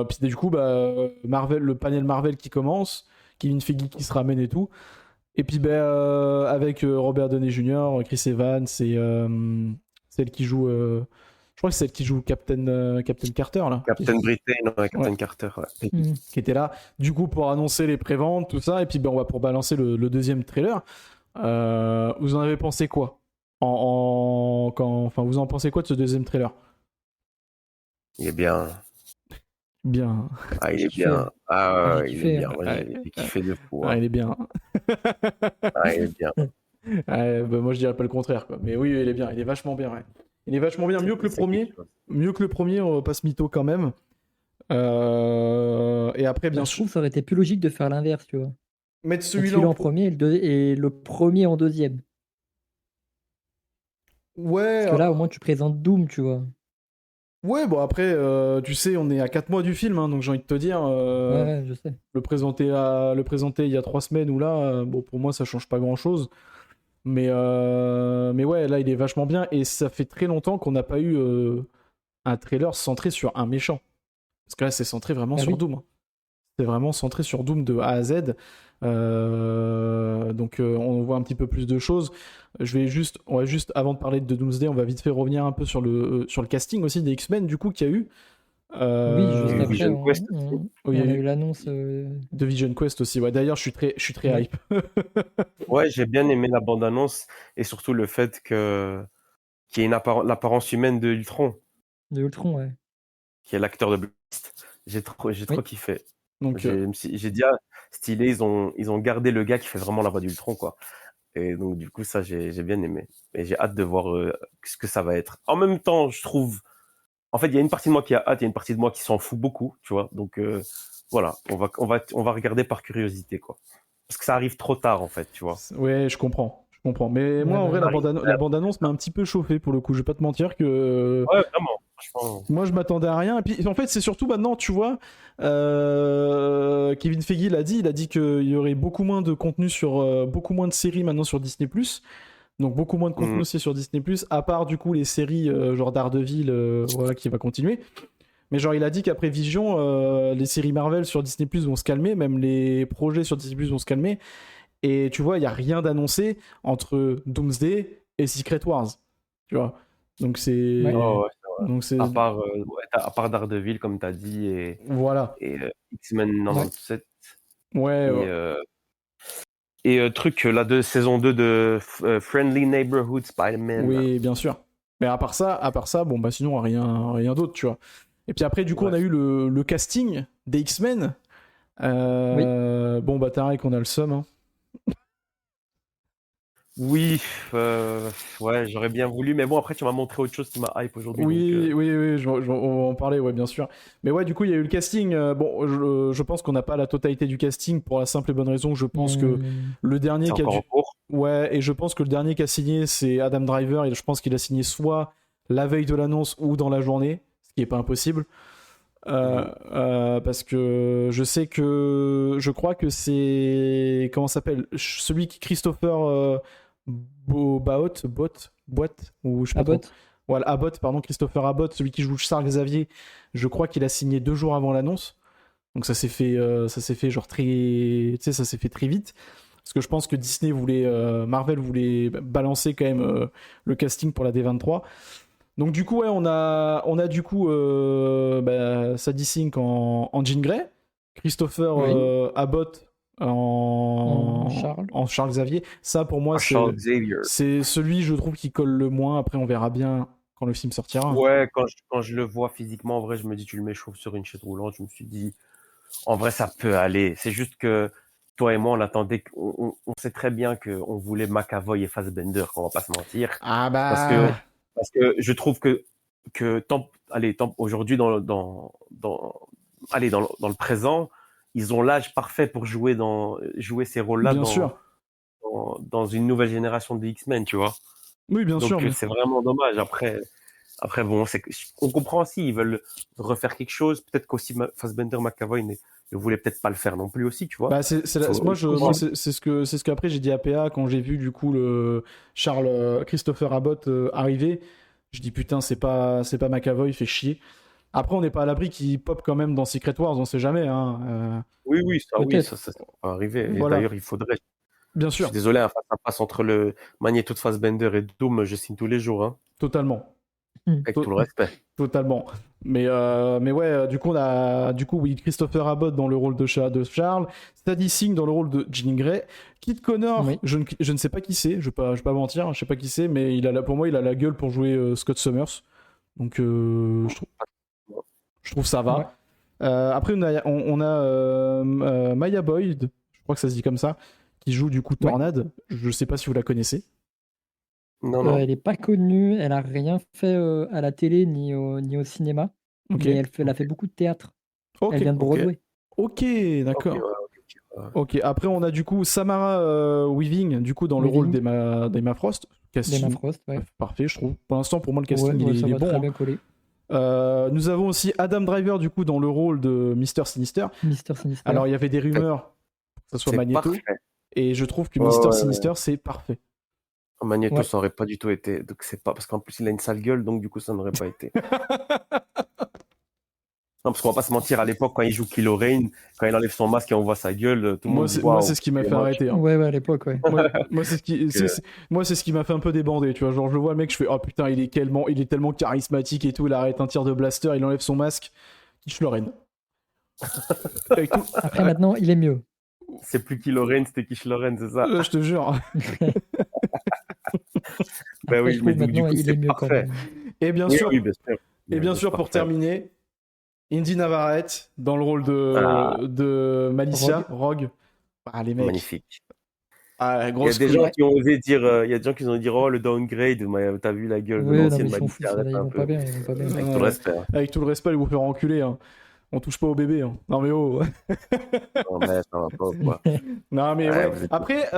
puis du coup, Marvel, le panel Marvel qui commence, Kevin Feige qui se ramène et tout. Et puis avec Robert Downey Jr., Chris Evans, c'est celle qui joue. Je crois que c'est celle qui joue Captain Carter là. Captain Britain, ouais, Captain Ouais. Carter, ouais. Qui était là, du coup, pour annoncer les préventes, tout ça, et puis on va pour balancer le deuxième trailer. Vous en avez pensé quoi Enfin, vous en pensez quoi de ce deuxième trailer? Il est bien. Bien. Ah, il J'ai est kiffé. bien. Ah, J'ai ouais, il kiffé, est bien. hein. Moi, Ouais. j'ai kiffé de fou. Ah, Hein. il est bien. Ah, il est bien. Moi, je dirais pas le contraire, quoi. Mais oui, il est bien. Il est vachement bien, ouais. Il est vachement bien, mieux que le C'est premier. quelque chose. Mieux que le premier, on va pas se mytho quand même. Et après, bien Je sûr, trouve que ça aurait été plus logique de faire l'inverse, tu vois. mettre Mettre celui-là celui-là en en premier et le premier en deuxième. Ouais, Parce que là, au moins, tu présentes Doom, tu vois. ouais, bon après, tu sais, on est à 4 mois du film, hein, donc j'ai envie de te dire, Ouais, je sais. le présenter il y a 3 semaines ou là, bon, pour moi, ça change pas grand-chose. Mais ouais, là, il est vachement bien, et ça fait très longtemps qu'on n'a pas eu un trailer centré sur un méchant. Parce que là, c'est centré vraiment Ah sur oui. Doom. C'est vraiment centré sur Doom de A à Z. Donc on voit un petit peu plus de choses. On va juste, avant de parler de Doomsday, on va vite fait revenir un peu sur le casting aussi des X-Men, du coup, qu'il y a eu. Oui, juste Et après, Vision Quest aussi. Oui, on il y a a eu eu l'annonce. de Vision Quest aussi. Ouais, d'ailleurs, je suis très Ouais. hype. Ouais, j'ai bien aimé la bande-annonce et surtout le fait qu'il y ait l'apparence humaine de Ultron, De Ultron, ouais. qui est l'acteur de Blast. J'ai trop Oui. kiffé. Donc, J'ai dit, ah, stylé, ils ont gardé le gars qui fait vraiment la voix d'Ultron, quoi. Et donc, du coup, ça, j'ai bien aimé. Et j'ai hâte de voir ce que ça va être. En même temps, je trouve. En fait, il y a une partie de moi qui a hâte, il y a une partie de moi qui s'en fout beaucoup, tu vois. Donc, voilà, on va regarder par curiosité, quoi. Parce que ça arrive trop tard, en fait, tu vois. ouais, je comprends. Mais Ouais, moi, en vrai, bah, la bande-annonce m'a un petit peu chauffé pour le coup. Je vais pas te mentir que. Ouais, vraiment, franchement. Moi, je m'attendais à rien. Et puis, en fait, c'est surtout maintenant, tu vois, Kevin Feige l'a dit. Il a dit qu'il y aurait beaucoup moins de contenu beaucoup moins de séries maintenant sur Disney+. Donc, beaucoup moins de contenu aussi sur Disney+, à part, du coup, les séries genre Daredevil, voilà, qui va continuer. Mais genre, il a dit qu'après Vision, les séries Marvel sur Disney+, vont se calmer, même les projets sur Disney+, vont se calmer. Et tu vois, il n'y a rien d'annoncé entre Doomsday et Secret Wars. Tu vois. Donc, c'est... Ouais. Oh, ouais. Donc c'est À part Daredevil, comme tu as dit, et voilà. X-Men 97. Ouais. Et truc, la saison 2 de Friendly Neighborhood Spider-Man. Oui, bien sûr. Mais à part ça, bon bah sinon rien d'autre, tu vois. Et puis après, du coup, Ouais. on a eu le casting des X-Men. Bon bah Tarek, on a le seum. Hein. Oui, ouais, j'aurais bien voulu, mais bon, après, tu m'as montré autre chose qui m'a hype aujourd'hui. Oui, donc, oui, on va en parler, ouais, bien sûr. Mais ouais, du coup, il y a eu le casting. Bon, je pense qu'on n'a pas la totalité du casting pour la simple et bonne raison. Je pense que le dernier c'est qui a encore en cours. Ouais, et je pense que le dernier qui a signé, c'est Adam Driver. Et je pense qu'il a signé soit la veille de l'annonce ou dans la journée, ce qui n'est pas impossible. Parce que je crois que c'est, comment ça s'appelle, celui qui Christopher Boat, ou je sais pas Abbott. trop. Voilà, Abbott, pardon, Christopher Abbott, celui qui joue Charles Xavier. Je crois qu'il a signé 2 jours avant l'annonce. Donc ça s'est fait genre très, tu sais, ça s'est fait très vite. Parce que je pense que Marvel voulait balancer quand même le casting pour la D23. Donc du coup, ouais, on a du coup Sadie Sink en Jean Grey, Christopher Abbott en Charles Xavier. Ça, pour moi, Charles Xavier. c'est celui, je trouve, qui colle le moins. Après, on verra bien quand le film sortira. Ouais, quand je le vois physiquement, en vrai, je me dis, tu le mets chauve sur une chaise roulante. Je me suis dit, en vrai, ça peut aller. C'est juste que toi et moi, on attendait, on sait très bien qu'on voulait McAvoy et Fassbender, qu'on va pas se mentir. Ah bah... parce que je trouve que aujourd'hui dans le présent, ils ont l'âge parfait pour jouer ces rôles-là Bien sûr. dans une nouvelle génération de X-Men, tu vois. Oui, bien sûr. Donc c'est vraiment dommage. Après bon, on comprend aussi, ils veulent refaire quelque chose. Peut-être qu'aussi Fassbender, McAvoy ne voulait peut-être pas le faire non plus aussi, tu vois. Bah, moi, Faut- c'est ce qu'après j'ai dit à PA quand j'ai vu du coup le Christopher Abbott arriver. Je dis putain, c'est pas McAvoy, il fait chier. Après, on n'est pas à l'abri qu'il pop quand même dans Secret Wars, on sait jamais. Hein. Oui, Peut-être. ça va arriver. Et Voilà. d'ailleurs, il faudrait. Bien Je suis sûr, désolé, hein, face à face entre le Magneto de Fassbender et Doom, je signe tous les jours, hein, totalement. avec tout le respect. Totalement. Mais ouais, oui, Christopher Abbott dans le rôle de Charles, Sadie Singh dans le rôle de Jean Grey, Kit Connor, Oui. je ne sais pas qui c'est, je vais pas mentir, je sais pas qui c'est, mais pour moi, il a la gueule pour jouer Scott Summers. Donc, je trouve ça va. Ouais. Après, on a Maya Boyd, je crois que ça se dit comme ça, qui joue du coup Tornade. Je sais pas si vous la connaissez. Non. Elle est pas connue, elle a rien fait à la télé ni au cinéma, Ok. mais elle a fait beaucoup de théâtre. Ok. Elle vient de Broadway. Ok, d'accord. Ouais. Ok, après on a du coup Samara Weaving, du coup dans le rôle d'Emma Frost. Casting Emma Frost, ouais. parfait, je trouve. Pour l'instant, pour moi, le casting, Ouais, ça il est va bon. très Hein. bien coller. Nous avons aussi Adam Driver, du coup, dans le rôle de Mr. Sinister. Mister Sinister. Alors, il y avait des rumeurs que ce soit C'est Magneto, parfait. et je trouve que Ouais, Mr. ouais, Sinister, c'est parfait. Magneto, Ouais. ça aurait pas du tout été. Donc c'est pas parce qu'en plus il a une sale gueule, donc du coup ça n'aurait pas été. Non, parce qu'on va pas se mentir, à l'époque quand il joue Kylo Ren, quand il enlève son masque et on voit sa gueule, tout le monde dit Moi, waouh. c'est ce qui m'a il est fait moche. arrêter. Hein. Ouais, à l'époque, ouais. Moi, c'est ce qui m'a fait un peu débander, tu vois. Genre, je vois le mec, je fais, oh putain, il est tellement charismatique et tout, il arrête un tir de blaster, il enlève son masque, Kitsch Lorraine. Après, maintenant, il est mieux. C'est plus Kylo Ren, c'était Kish Loren, c'est ça. Je te jure. Ben Après, oui, je trouve mais donc, du maintenant, coup, il c'est est mieux quand parfait. même. Et bien Oui, sûr, oui, bien sûr. et bien sûr, pour parfait. terminer, Indy Navarrete dans le rôle de Malicia, Rogue. Ah, les mecs. Magnifique. Ah, Il y a grosse des couille. gens qui ont osé dire, il y a des gens qui ont dit oh le downgrade, mais t'as vu la gueule de Ouais, non, mais l'ancienne ils s'en foutent, Malicia, ça, arrête ils un vont peu. pas bien, ils vont pas bien. Avec tout le respect. Hein. Avec tout le respect, ils vous faire enculer. Hein. On touche pas au bébé. Hein. Non mais oh. Non, mais ça va pas ou quoi. Non mais Ouais, ouais. vous êtes- Après,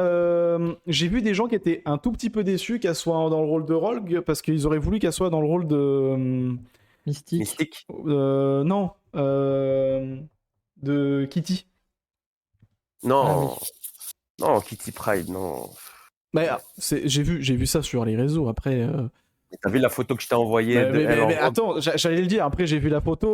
j'ai vu des gens qui étaient un tout petit peu déçus qu'elle soit dans le rôle de Rogue parce qu'ils auraient voulu qu'elle soit dans le rôle de Mystique. Mystique. non de Kitty. Non. Non, Kitty Pryde, non. Bah, j'ai vu ça sur les réseaux. Après. T'as vu la photo que je t'ai envoyée de elle en Mais robe. attends, j'allais le dire. Après, j'ai vu la photo.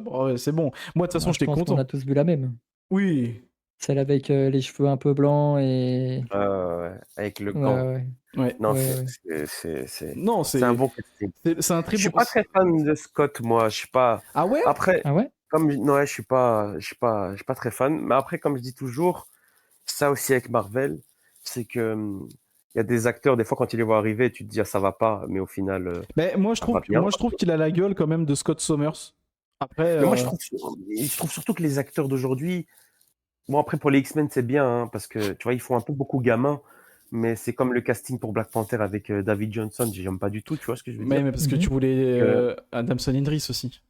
Bon, ouais, c'est bon. Moi, de toute façon, Moi, je j'étais pense content. qu'on a tous vu la même. Oui. Celle avec les cheveux un peu blancs et. Ouais, avec le Ouais, gant. ouais. Ouais. Non, Ouais, Non, c'est un bon casting. c'est un très Je suis bon. pas très fan de Scott, moi. Je suis pas. Ah ouais. Après, Ah ouais? non, ouais, je suis pas très fan. Mais après, comme je dis toujours, ça aussi avec Marvel, c'est que il y a des acteurs, des fois, quand ils les voient arriver, tu te dis ah ça va pas, mais au final, Mais moi, je ça va bien. trouve qu'il a la gueule quand même de Scott Summers. Après. Mais moi, je trouve surtout que les acteurs d'aujourd'hui. Bon, après, pour les X-Men, c'est bien, hein, parce que, tu vois, ils font un peu beaucoup gamin, mais c'est comme le casting pour Black Panther avec David Johnson, j'aime pas du tout, tu vois ce que je veux dire? Mais parce que tu voulais Adamson Idris aussi.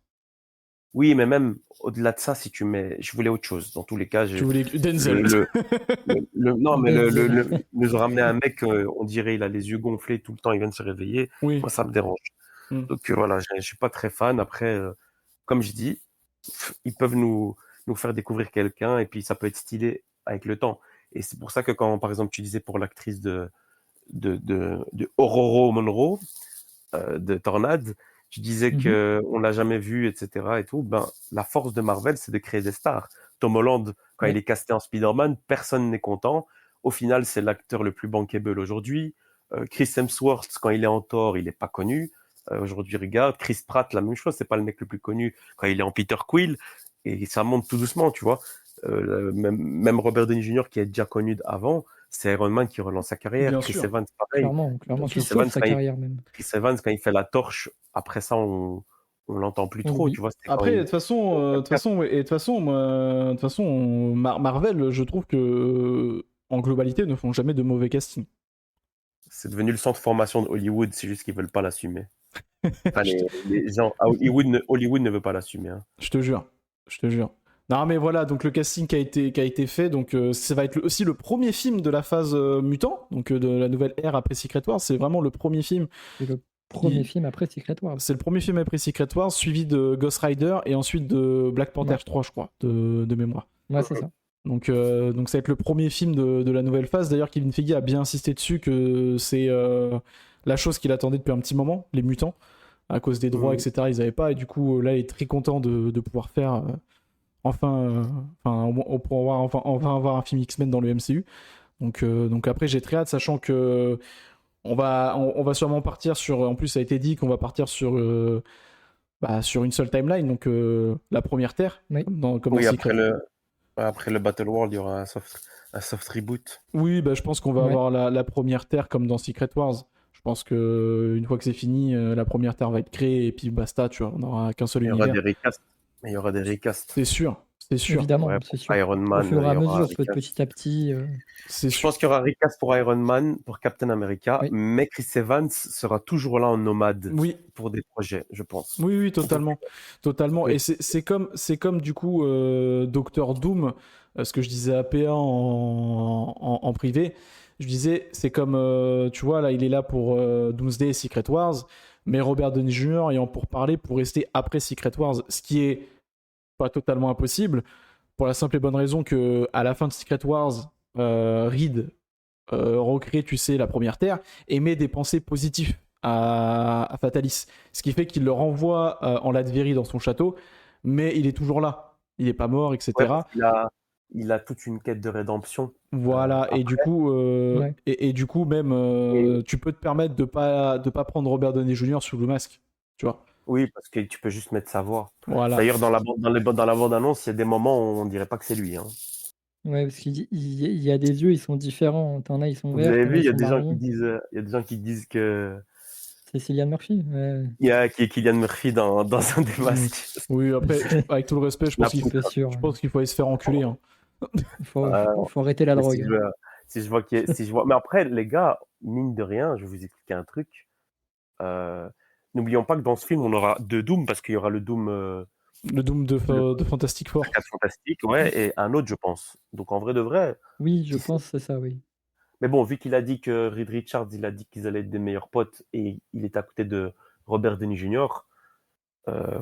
Oui, mais même au-delà de ça, si tu mets... Je voulais autre chose. Dans tous les cas, Tu voulais Denzel. non, mais Denzel. nous ramener un mec, on dirait, il a les yeux gonflés tout le temps, il vient de se réveiller. Oui. Moi, ça me dérange. Mm. Donc voilà, je suis pas très fan. Après, comme je dis, ils peuvent nous faire découvrir quelqu'un et puis ça peut être stylé avec le temps. Et c'est pour ça que quand, par exemple, tu disais pour l'actrice de Ororo Monroe, de Tornade, tu disais que on l'a jamais vu, etc. et tout. Ben, la force de Marvel, c'est de créer des stars. Tom Holland, quand il est casté en Spider-Man, personne n'est content. Au final, c'est l'acteur le plus bankable aujourd'hui. Chris Hemsworth, quand il est en Thor, il est pas connu. Aujourd'hui, regarde, Chris Pratt, la même chose, c'est pas le mec le plus connu quand il est en Peter Quill, et ça monte tout doucement, tu vois. Même Robert Downey Jr. qui est déjà connu avant, c'est Iron Man qui relance sa carrière. Bien Chris sûr. Evans, pareil. Clairement, Chris qui sauve Evans, sa carrière même. Chris Evans, quand il fait la torche, après ça, on l'entend plus trop, Oui. tu vois. Après, de toute façon, Marvel, je trouve que en globalité, ne font jamais de mauvais casting. C'est devenu le centre de formation de Hollywood, c'est juste qu'ils veulent pas l'assumer. Enfin, les gens à Hollywood ne veut pas l'assumer. Hein. Je te jure. Non mais voilà, donc le casting qui a été fait, donc ça va être aussi le premier film de la phase mutant, donc de la nouvelle ère après Secret Wars. C'est vraiment le premier film. C'est le premier film après Secret Wars. C'est le premier film après Secret Wars, suivi de Ghost Rider et ensuite de Black Panther 3, je crois, de mémoire. Ouais, c'est ça. Donc ça va être le premier film de la nouvelle phase. D'ailleurs, Kevin Feige a bien insisté dessus que c'est la chose qu'il attendait depuis un petit moment, les mutants, à cause des droits, etc. Ils n'avaient pas, et du coup, là, il est très content de pouvoir faire enfin avoir un film X-Men dans le MCU. Donc après, j'ai très hâte, sachant que on va sûrement partir sur. En plus, ça a été dit qu'on va partir sur une seule timeline, donc la première Terre, Oui. comme dans Secret. Après le Battle World, il y aura un soft reboot. Oui, je pense qu'on va avoir la première Terre comme dans Secret Wars. Je pense que une fois que c'est fini, la première Terre va être créée et puis basta, tu vois, on n'aura qu'un seul univers. Il y aura des recasts. C'est sûr. Évidemment, c'est sûr. Iron Man, au fur et à mesure, petit à petit. Je pense qu'il y aura recast pour Iron Man, pour Captain America, mais Chris Evans sera toujours là en nomade pour des projets, je pense. Oui, totalement. Oui. Et c'est comme du coup Doctor Doom, ce que je disais à PA en privé. Je disais, c'est comme, tu vois, là, il est là pour Doomsday et Secret Wars, mais Robert Downey Jr. ayant pour parler pour rester après Secret Wars, ce qui est pas totalement impossible, pour la simple et bonne raison que à la fin de Secret Wars, Reed recrée, tu sais, la première Terre et met des pensées positives à Fatalis, ce qui fait qu'il le renvoie en Latverie dans son château, mais il est toujours là, il est pas mort, etc. Il a toute une quête de rédemption. Voilà, et du coup, et du coup même, tu peux te permettre de pas prendre Robert Downey Jr. sous le masque, tu vois. Oui, parce que tu peux juste mettre sa voix. Voilà. D'ailleurs, dans la bande-annonce, il y a des moments où on dirait pas que c'est lui. Hein. Ouais, parce qu'il y a des yeux, ils sont différents. T'en as, ils sont verts. Vous avez vu, il y a des gens qui disent que c'est Cillian Murphy. Ouais. Il y a Cillian Murphy dans un des masques. Oui, après, avec tout le respect, je pense qu'il faut aller se faire enculer. Hein. Il faut arrêter la drogue. Si je vois, mais après, les gars, mine de rien, je vais vous expliquer un truc. N'oublions pas que dans ce film, on aura deux Doom, parce qu'il y aura le Doom. Le Doom de Fantastic Four. Fantastique, ouais, et un autre, je pense. Donc en vrai de vrai. Oui, je pense que c'est ça, oui. Mais bon, vu qu'il a dit que Reed Richards, il a dit qu'ils allaient être des meilleurs potes et il est à côté de Robert Downey Jr.,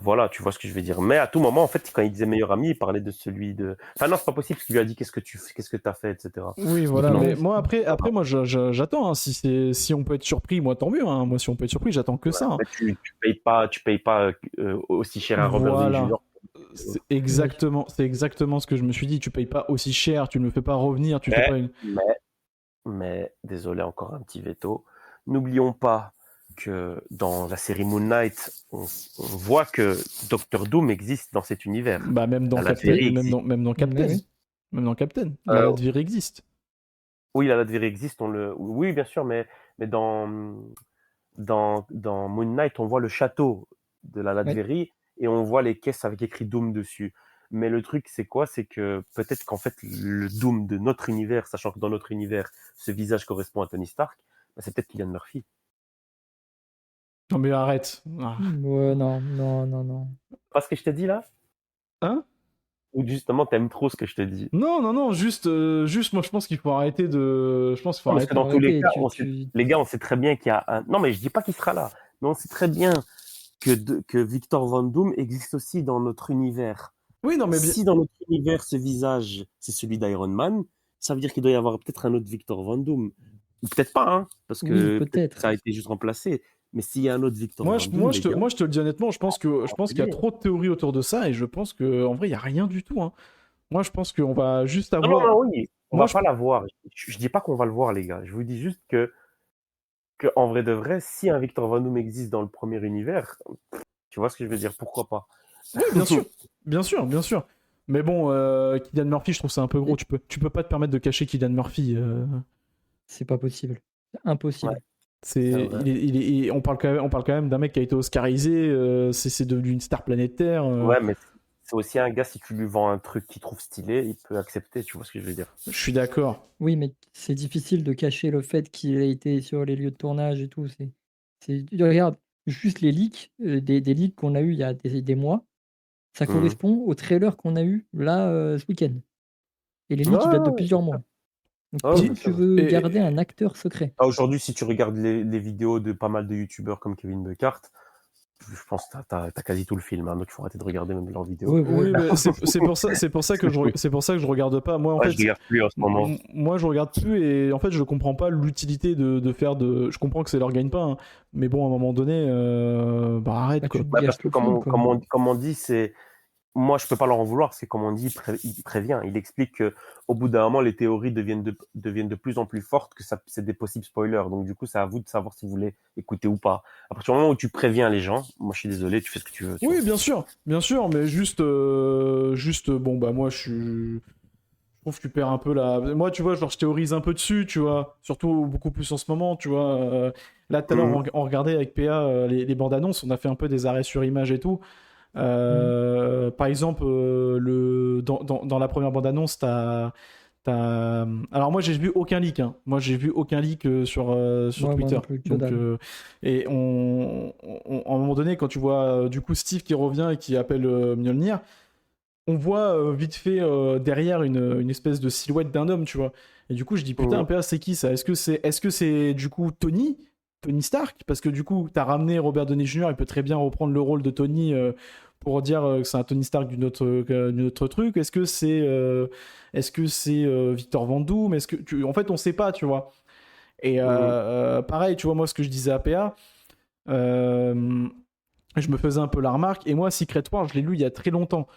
voilà, tu vois ce que je veux dire. Mais à tout moment, en fait, quand il disait meilleur ami, il parlait de celui de. Enfin, non, c'est pas possible parce qu'il lui a dit qu'est-ce que t'as fait, etc. Oui, voilà. Mais moi, après, moi, j'attends. Hein. Si on peut être surpris, moi, tant mieux. Hein. Moi, si on peut être surpris, j'attends que ça. Hein. Tu payes pas aussi cher à Robert Downey Jr. C'est exactement ce que je me suis dit. Tu payes pas aussi cher, tu ne me fais pas revenir, tu fais pas une. Mais désolé, encore un petit veto. N'oublions pas que dans la série Moon Knight, on voit que Doctor Doom existe dans cet univers. Même dans Captain. Même dans Captain. Même dans Captain. La Latverie existe. Oui, la Latverie existe. Oui, bien sûr, mais dans Moon Knight, on voit le château de la Latverie et on voit les caisses avec écrit Doom dessus. Mais le truc, c'est quoi? C'est que peut-être qu'en fait, le Doom de notre univers, sachant que dans notre univers, ce visage correspond à Tony Stark, c'est peut-être Cillian Murphy. Non mais arrête. Ouais, non. Pas ce que je t'ai dit là? Hein? Ou justement, t'aimes trop ce que je te dis? Non, juste moi je pense qu'il faut arrêter de... Je pense qu'il faut arrêter. Parce que dans tous les cas, les gars, on sait très bien qu'il y a un... Non mais je dis pas qu'il sera là, mais on sait très bien que Victor Von Doom existe aussi dans notre univers. Oui, non, mais si dans notre univers, ce visage, c'est celui d'Iron Man, ça veut dire qu'il doit y avoir peut-être un autre Victor Von Doom. Ou peut-être pas, hein, parce que peut-être ça a été juste remplacé. Mais s'il y a un autre Victor Von Doom... Moi, je te le dis honnêtement, je pense qu'il y a trop de théories autour de ça, et je pense qu'en vrai, il n'y a rien du tout. Hein. Moi, je pense qu'on va juste avoir... Non, oui, on va pas la voir. Je dis pas qu'on va le voir, les gars. Je vous dis juste que en vrai de vrai, si un Victor Von Doom existe dans le premier univers, tu vois ce que je veux dire, pourquoi pas? Oui, bien sûr. Mais bon, Cillian Murphy, je trouve ça un peu gros. Tu peux pas te permettre de cacher Cillian Murphy. C'est pas possible. C'est impossible. Ouais. On parle quand même d'un mec qui a été oscarisé. C'est devenu une star planétaire. Ouais, mais c'est aussi un gars, si tu lui vends un truc qu'il trouve stylé, il peut accepter, tu vois ce que je veux dire? Je suis d'accord. Oui, mais c'est difficile de cacher le fait qu'il a été sur les lieux de tournage et tout. Regarde, juste les leaks, des leaks qu'on a eu il y a des mois, ça Mmh. correspond au trailer qu'on a eu là, ce week-end et les Ouais, leaks, ils datent de ouais, bien plusieurs sûr. mois. Donc Ouais, comment bien tu sûr. veux garder Et un acteur secret? Aujourd'hui, si tu regardes les vidéos de pas mal de youtubeurs comme Kevin Buckart, je pense que tu quasi tout le film, hein, donc il faut arrêter de regarder même leurs vidéos. Oui, oui, oui, mais c'est pour ça que C'est fou. c'est pour ça que je regarde pas. Moi, en Ouais, je fait, regarde plus en ce moment. moi, je regarde plus et en fait, je comprends pas l'utilité de faire de. Je comprends que c'est leur gagne-pain, hein, mais bon, à un moment donné, bah arrête bah, quoi. tu te Bah, gâches parce que tout le film, quoi. comme on dit, c'est moi, je peux pas leur en vouloir, c'est comme on dit, il prévient. Il explique que au bout d'un moment, les théories deviennent de plus en plus fortes, que ça, c'est des possibles spoilers. Donc, du coup, c'est à vous de savoir si vous voulez écouter ou pas. À partir du moment où tu préviens les gens, moi, je suis désolé, tu fais ce que tu veux, tu Oui, vois. bien sûr, mais juste, bon, bah moi, je trouve que tu perds un peu la. Moi, tu vois, genre, je théorise un peu dessus, tu vois, surtout beaucoup plus en ce moment, tu vois. Là, tout à l'heure, Mhm. on regardait avec PA les bandes annonces, on a fait un peu des arrêts sur image et tout. Mmh. Par exemple, dans la première bande-annonce, alors moi j'ai vu aucun leak, hein. Moi j'ai vu aucun leak sur Ouais, moi Twitter. non plus, que Donc dalle. et à un moment donné quand tu vois du coup Steve qui revient et qui appelle Mjolnir, on voit vite fait derrière une espèce de silhouette d'un homme, tu vois. Et du coup je dis putain Mhm. PA c'est qui ça? Est-ce que c'est du coup Tony Stark? Parce que du coup t'as ramené Robert Downey Jr. Il peut très bien reprendre le rôle de Tony pour dire que c'est un Tony Stark d'une autre truc. Est-ce que c'est Victor Van Doom? En fait on sait pas, tu vois. Et Mhm. pareil, tu vois moi ce que je disais à PA, je me faisais un peu la remarque. Et moi Secret War je l'ai lu il y a très longtemps.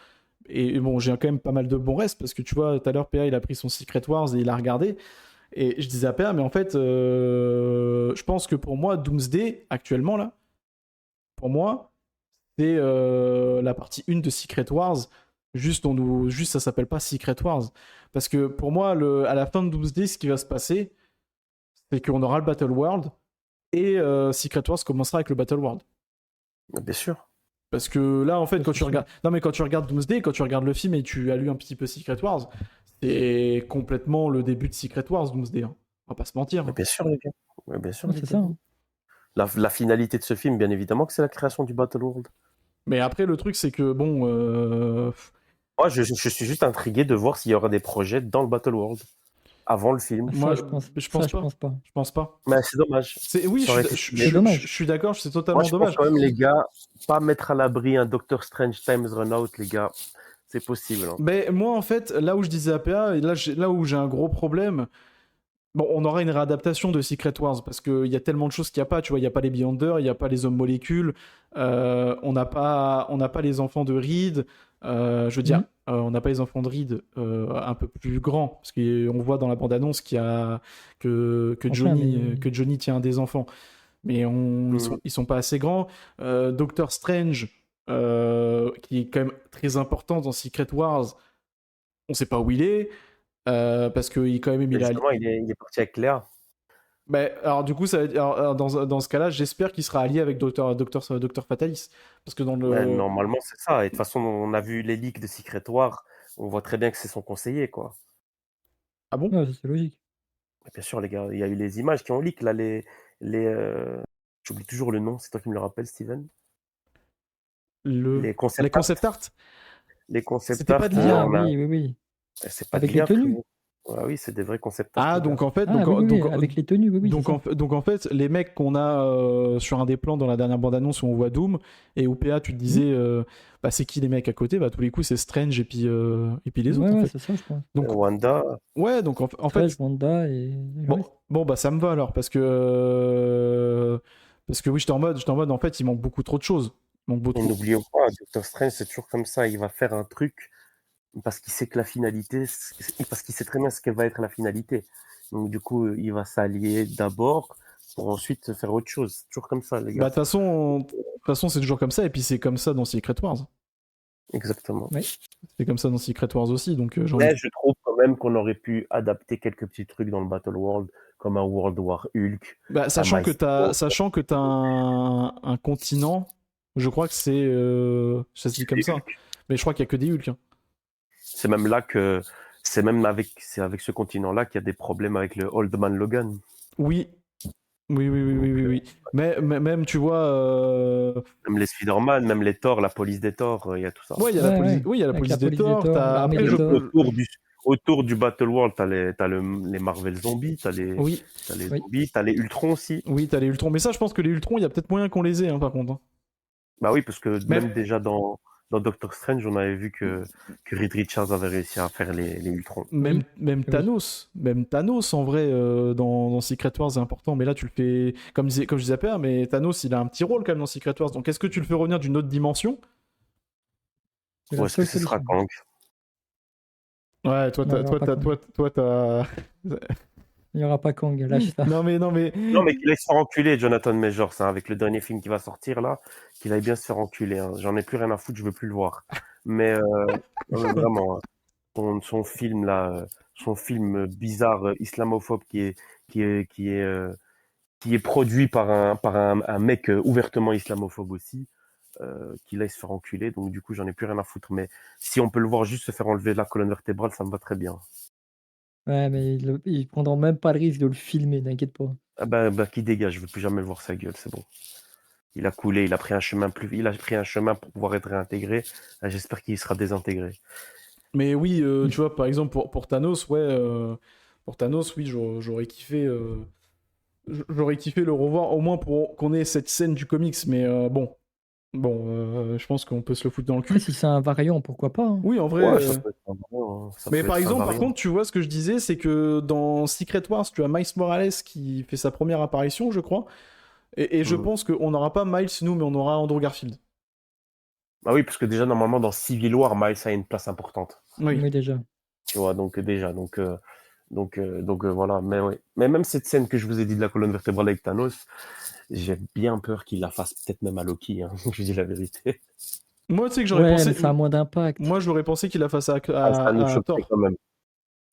Et bon j'ai quand même pas mal de bons restes parce que tu vois tout à l'heure PA il a pris son Secret Wars et il a regardé. Et je disais à PA mais en fait je pense que pour moi Doomsday actuellement là, pour moi c'est la partie 1 de Secret Wars. Juste ça s'appelle pas Secret Wars. Parce que pour moi, à la fin de Doomsday, ce qui va se passer, c'est qu'on aura le Battle World et Secret Wars commencera avec le Battle World. Bien sûr. Parce que là, en fait, Ça, quand c'est tu sûr. regardes. Non, mais quand tu regardes Doomsday, quand tu regardes le film et tu as lu un petit peu Secret Wars, c'est complètement le début de Secret Wars, Doomsday, hein. On va pas se mentir, Mais hein. bien sûr, les gars. Mais bien sûr, Ouais, les c'est gars. ça, hein. La finalité de ce film, bien évidemment, que c'est la création du Battle World. Mais après, le truc, c'est que, bon. Moi, je suis juste intrigué de voir s'il y aura des projets dans le Battle World avant le film. Ah Moi, je ça, pense je pas. pense pas. Je pense pas. Mais c'est dommage. Oui, Ça aurait été stylé. C'est je dommage. suis d'accord, c'est Moi, totalement je pense dommage. quand même, les gars, pas mettre à l'abri un Doctor Strange Times Run Out, les gars. C'est possible, hein. Mais moi, en fait, là où je disais APA, et là où j'ai un gros problème, bon, on aura une réadaptation de Secret Wars, parce qu'il y a tellement de choses qu'il n'y a pas, tu vois, il n'y a pas les Beyonders, il n'y a pas les hommes molécules, on n'a pas les enfants de Reed, je veux dire, Mmh. on n'a pas les enfants de Reed un peu plus grands, parce qu'on voit dans la bande-annonce que Enfin, Johnny, mais que Johnny tient des enfants. Mais Mm. ils sont pas assez grands. Doctor Strange, qui est quand même très important dans Secret Wars, on sait pas où il est, parce que quand même Mais il a. justement, il est parti avec Léa. Bah, alors du coup, alors, dans ce cas-là, j'espère qu'il sera allié avec Docteur Fatalis, parce que dans Mais le. normalement, c'est ça. Et de toute façon, on a vu les leaks de Secret War. On voit très bien que c'est son conseiller, quoi. Ah bon? ouais, ça, c'est logique. Mais bien sûr, les gars, il y a eu les images qui ont leak, là, les j'oublie toujours le nom, c'est toi qui me le rappelles, Steven. Les Les concept art. concept art? Les concept C'était art, pas de Ah l'IA? on a. oui, oui, oui. C'est pas de Avec les l'IA, tenues? frérot. Ouais, oui, c'est des vrais concept art, Ah, les gars. donc en fait, Ah oui, oui, oui, avec les tenues, oui, oui, c'est ça. donc en fait, les mecs qu'on a sur un des plans dans la dernière bande-annonce où on voit Doom et où PA, tu te Mmh. disais, bah, c'est qui les mecs à côté? Bah, tous les coups, c'est Strange et puis les Ouais, autres, en ouais, fait. c'est ça, je pense. Donc, Wanda, ouais, donc en Strange, fait, Wanda et le bon, reste. bon, bah, ça me va alors, parce que oui, j'étais en mode, en fait, il manque beaucoup trop de choses. Il manque et beaucoup. n'oublions pas, Doctor Strange, c'est toujours comme ça. Il va faire un truc parce qu'il sait que la finalité, parce qu'il sait très bien ce qu'elle va être la finalité. Donc, du coup, il va s'allier d'abord pour ensuite faire autre chose. C'est toujours comme ça, les Bah, gars. de toute façon, c'est toujours comme ça, et puis c'est comme ça dans Secret Wars. Exactement. Oui. C'est comme ça dans Secret Wars aussi, donc j'ai envie Mais de. je trouve quand même qu'on aurait pu adapter quelques petits trucs dans le Battle World, comme un World War Hulk, Bah, un Maestro. sachant que t'as un continent, je crois que c'est. Ça se dit comme Les ça. Hulk. Mais je crois qu'il y a que des Hulk. Hein. C'est même là que c'est avec ce continent-là qu'il y a des problèmes avec le Old Man Logan. Oui. Oui. Mais même, tu vois. Même les Spider-Man, même les Thor, la police des Thor, il y a tout ça. Ouais, il y a la police. Ouais. Oui, il y a la Avec police la des police des Thor. Thor, T'as... l'armée Après, des Thor. Autour du Battle World, t'as les Marvel Zombies, Oui, t'as les Oui. zombies, t'as les Ultron aussi. oui, t'as les Ultron. Mais ça, je pense que les Ultron, il y a peut-être moyen qu'on les ait, hein, par contre. Hein. Bah oui, parce que Mais- même déjà dans Doctor Strange, on avait vu que Reed Richards avait réussi à faire les Ultron. Même Oui. Thanos, en vrai, dans Secret Wars, c'est important. Mais là, tu le fais. Comme je disais à Père, mais Thanos, il a un petit rôle quand même dans Secret Wars. Donc, est-ce que tu le fais revenir d'une autre dimension? C'est Ou la est-ce que seule ce sera solution. Kang? Ouais, toi, Non, il y aura pas Kang. t'as. Il n'y aura pas Kang, lâche ça. Non, mais. Non, mais qu'il aille se faire enculer, Jonathan Majors, hein, avec le dernier film qui va sortir là, qu'il aille bien se faire enculer. Hein. J'en ai plus rien à foutre, je veux plus le voir. Mais vraiment, hein, son film là, son film bizarre islamophobe qui est produit par un mec ouvertement islamophobe aussi, qu'il aille se faire enculer. Donc du coup, j'en ai plus rien à foutre. Mais si on peut le voir juste se faire enlever la colonne vertébrale, ça me va très bien. Ouais, mais ils prendront même pas le risque de le filmer, t'inquiète pas. Ah bah qui dégage, je veux plus jamais voir sa gueule, c'est bon. Il a coulé, il a pris un chemin pour pouvoir être réintégré. Ah, j'espère qu'il sera désintégré. Mais oui, tu vois, par exemple, pour Thanos, ouais. Pour Thanos, oui, j'aurais kiffé. J'aurais kiffé le revoir, au moins pour qu'on ait cette scène du comics. Mais bon. Je pense qu'on peut se le foutre dans le Après, cul. si c'est un variant, pourquoi pas, hein. Oui, en vrai. Ouais, ça peut être un variant, hein. Mais par exemple, par contre, tu vois, ce que je disais, c'est que dans Secret Wars, tu as Miles Morales qui fait sa première apparition, je crois. Et je pense qu'on n'aura pas Miles, nous, mais on aura Andrew Garfield. Ah oui, parce que déjà, normalement, dans Civil War, Miles a une place importante. Oui. Oui, déjà. Tu vois, donc déjà, voilà. Mais ouais. Mais même cette scène que je vous ai dit de la colonne vertébrale avec Thanos, j'ai bien peur qu'il la fasse peut-être même à Loki, hein. Je dis la vérité. Moi, tu sais que j'aurais Ouais, pensé. mais ça a moins d'impact. Moi, j'aurais pensé qu'il la fasse Ça nous à choquerait Thor. quand même.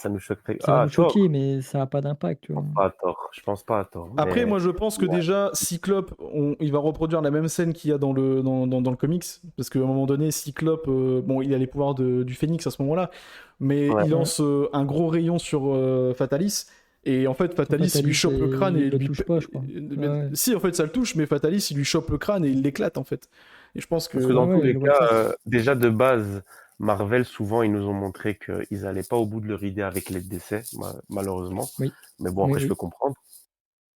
Ça nous choquerait. Ça va Ah, nous Thor, choquer, mais ça n'a pas d'impact, tu je vois. pense pas à Thor. Je pense pas à Thor. Après, Mais moi, je pense que ouais. déjà, Cyclope, il va reproduire la même scène qu'il y a dans le comics. Parce qu'à un moment donné, Cyclope, bon, il a les pouvoirs du Phénix à ce moment-là. Mais Ouais. il lance un gros rayon sur Fatalis. Et en fait, Fatalis, il lui chope le crâne et il le lui touche pas, je crois. Ouais. Si, en fait, ça le touche, mais Fatalis, il lui chope le crâne et il l'éclate, en fait. Et je pense que. Parce que dans Ouais, tous les je vois cas, ça. déjà de base, Marvel, souvent, ils nous ont montré qu'ils n'allaient pas au bout de leur idée avec les décès, malheureusement. Oui. Mais bon, après, Oui. je peux comprendre.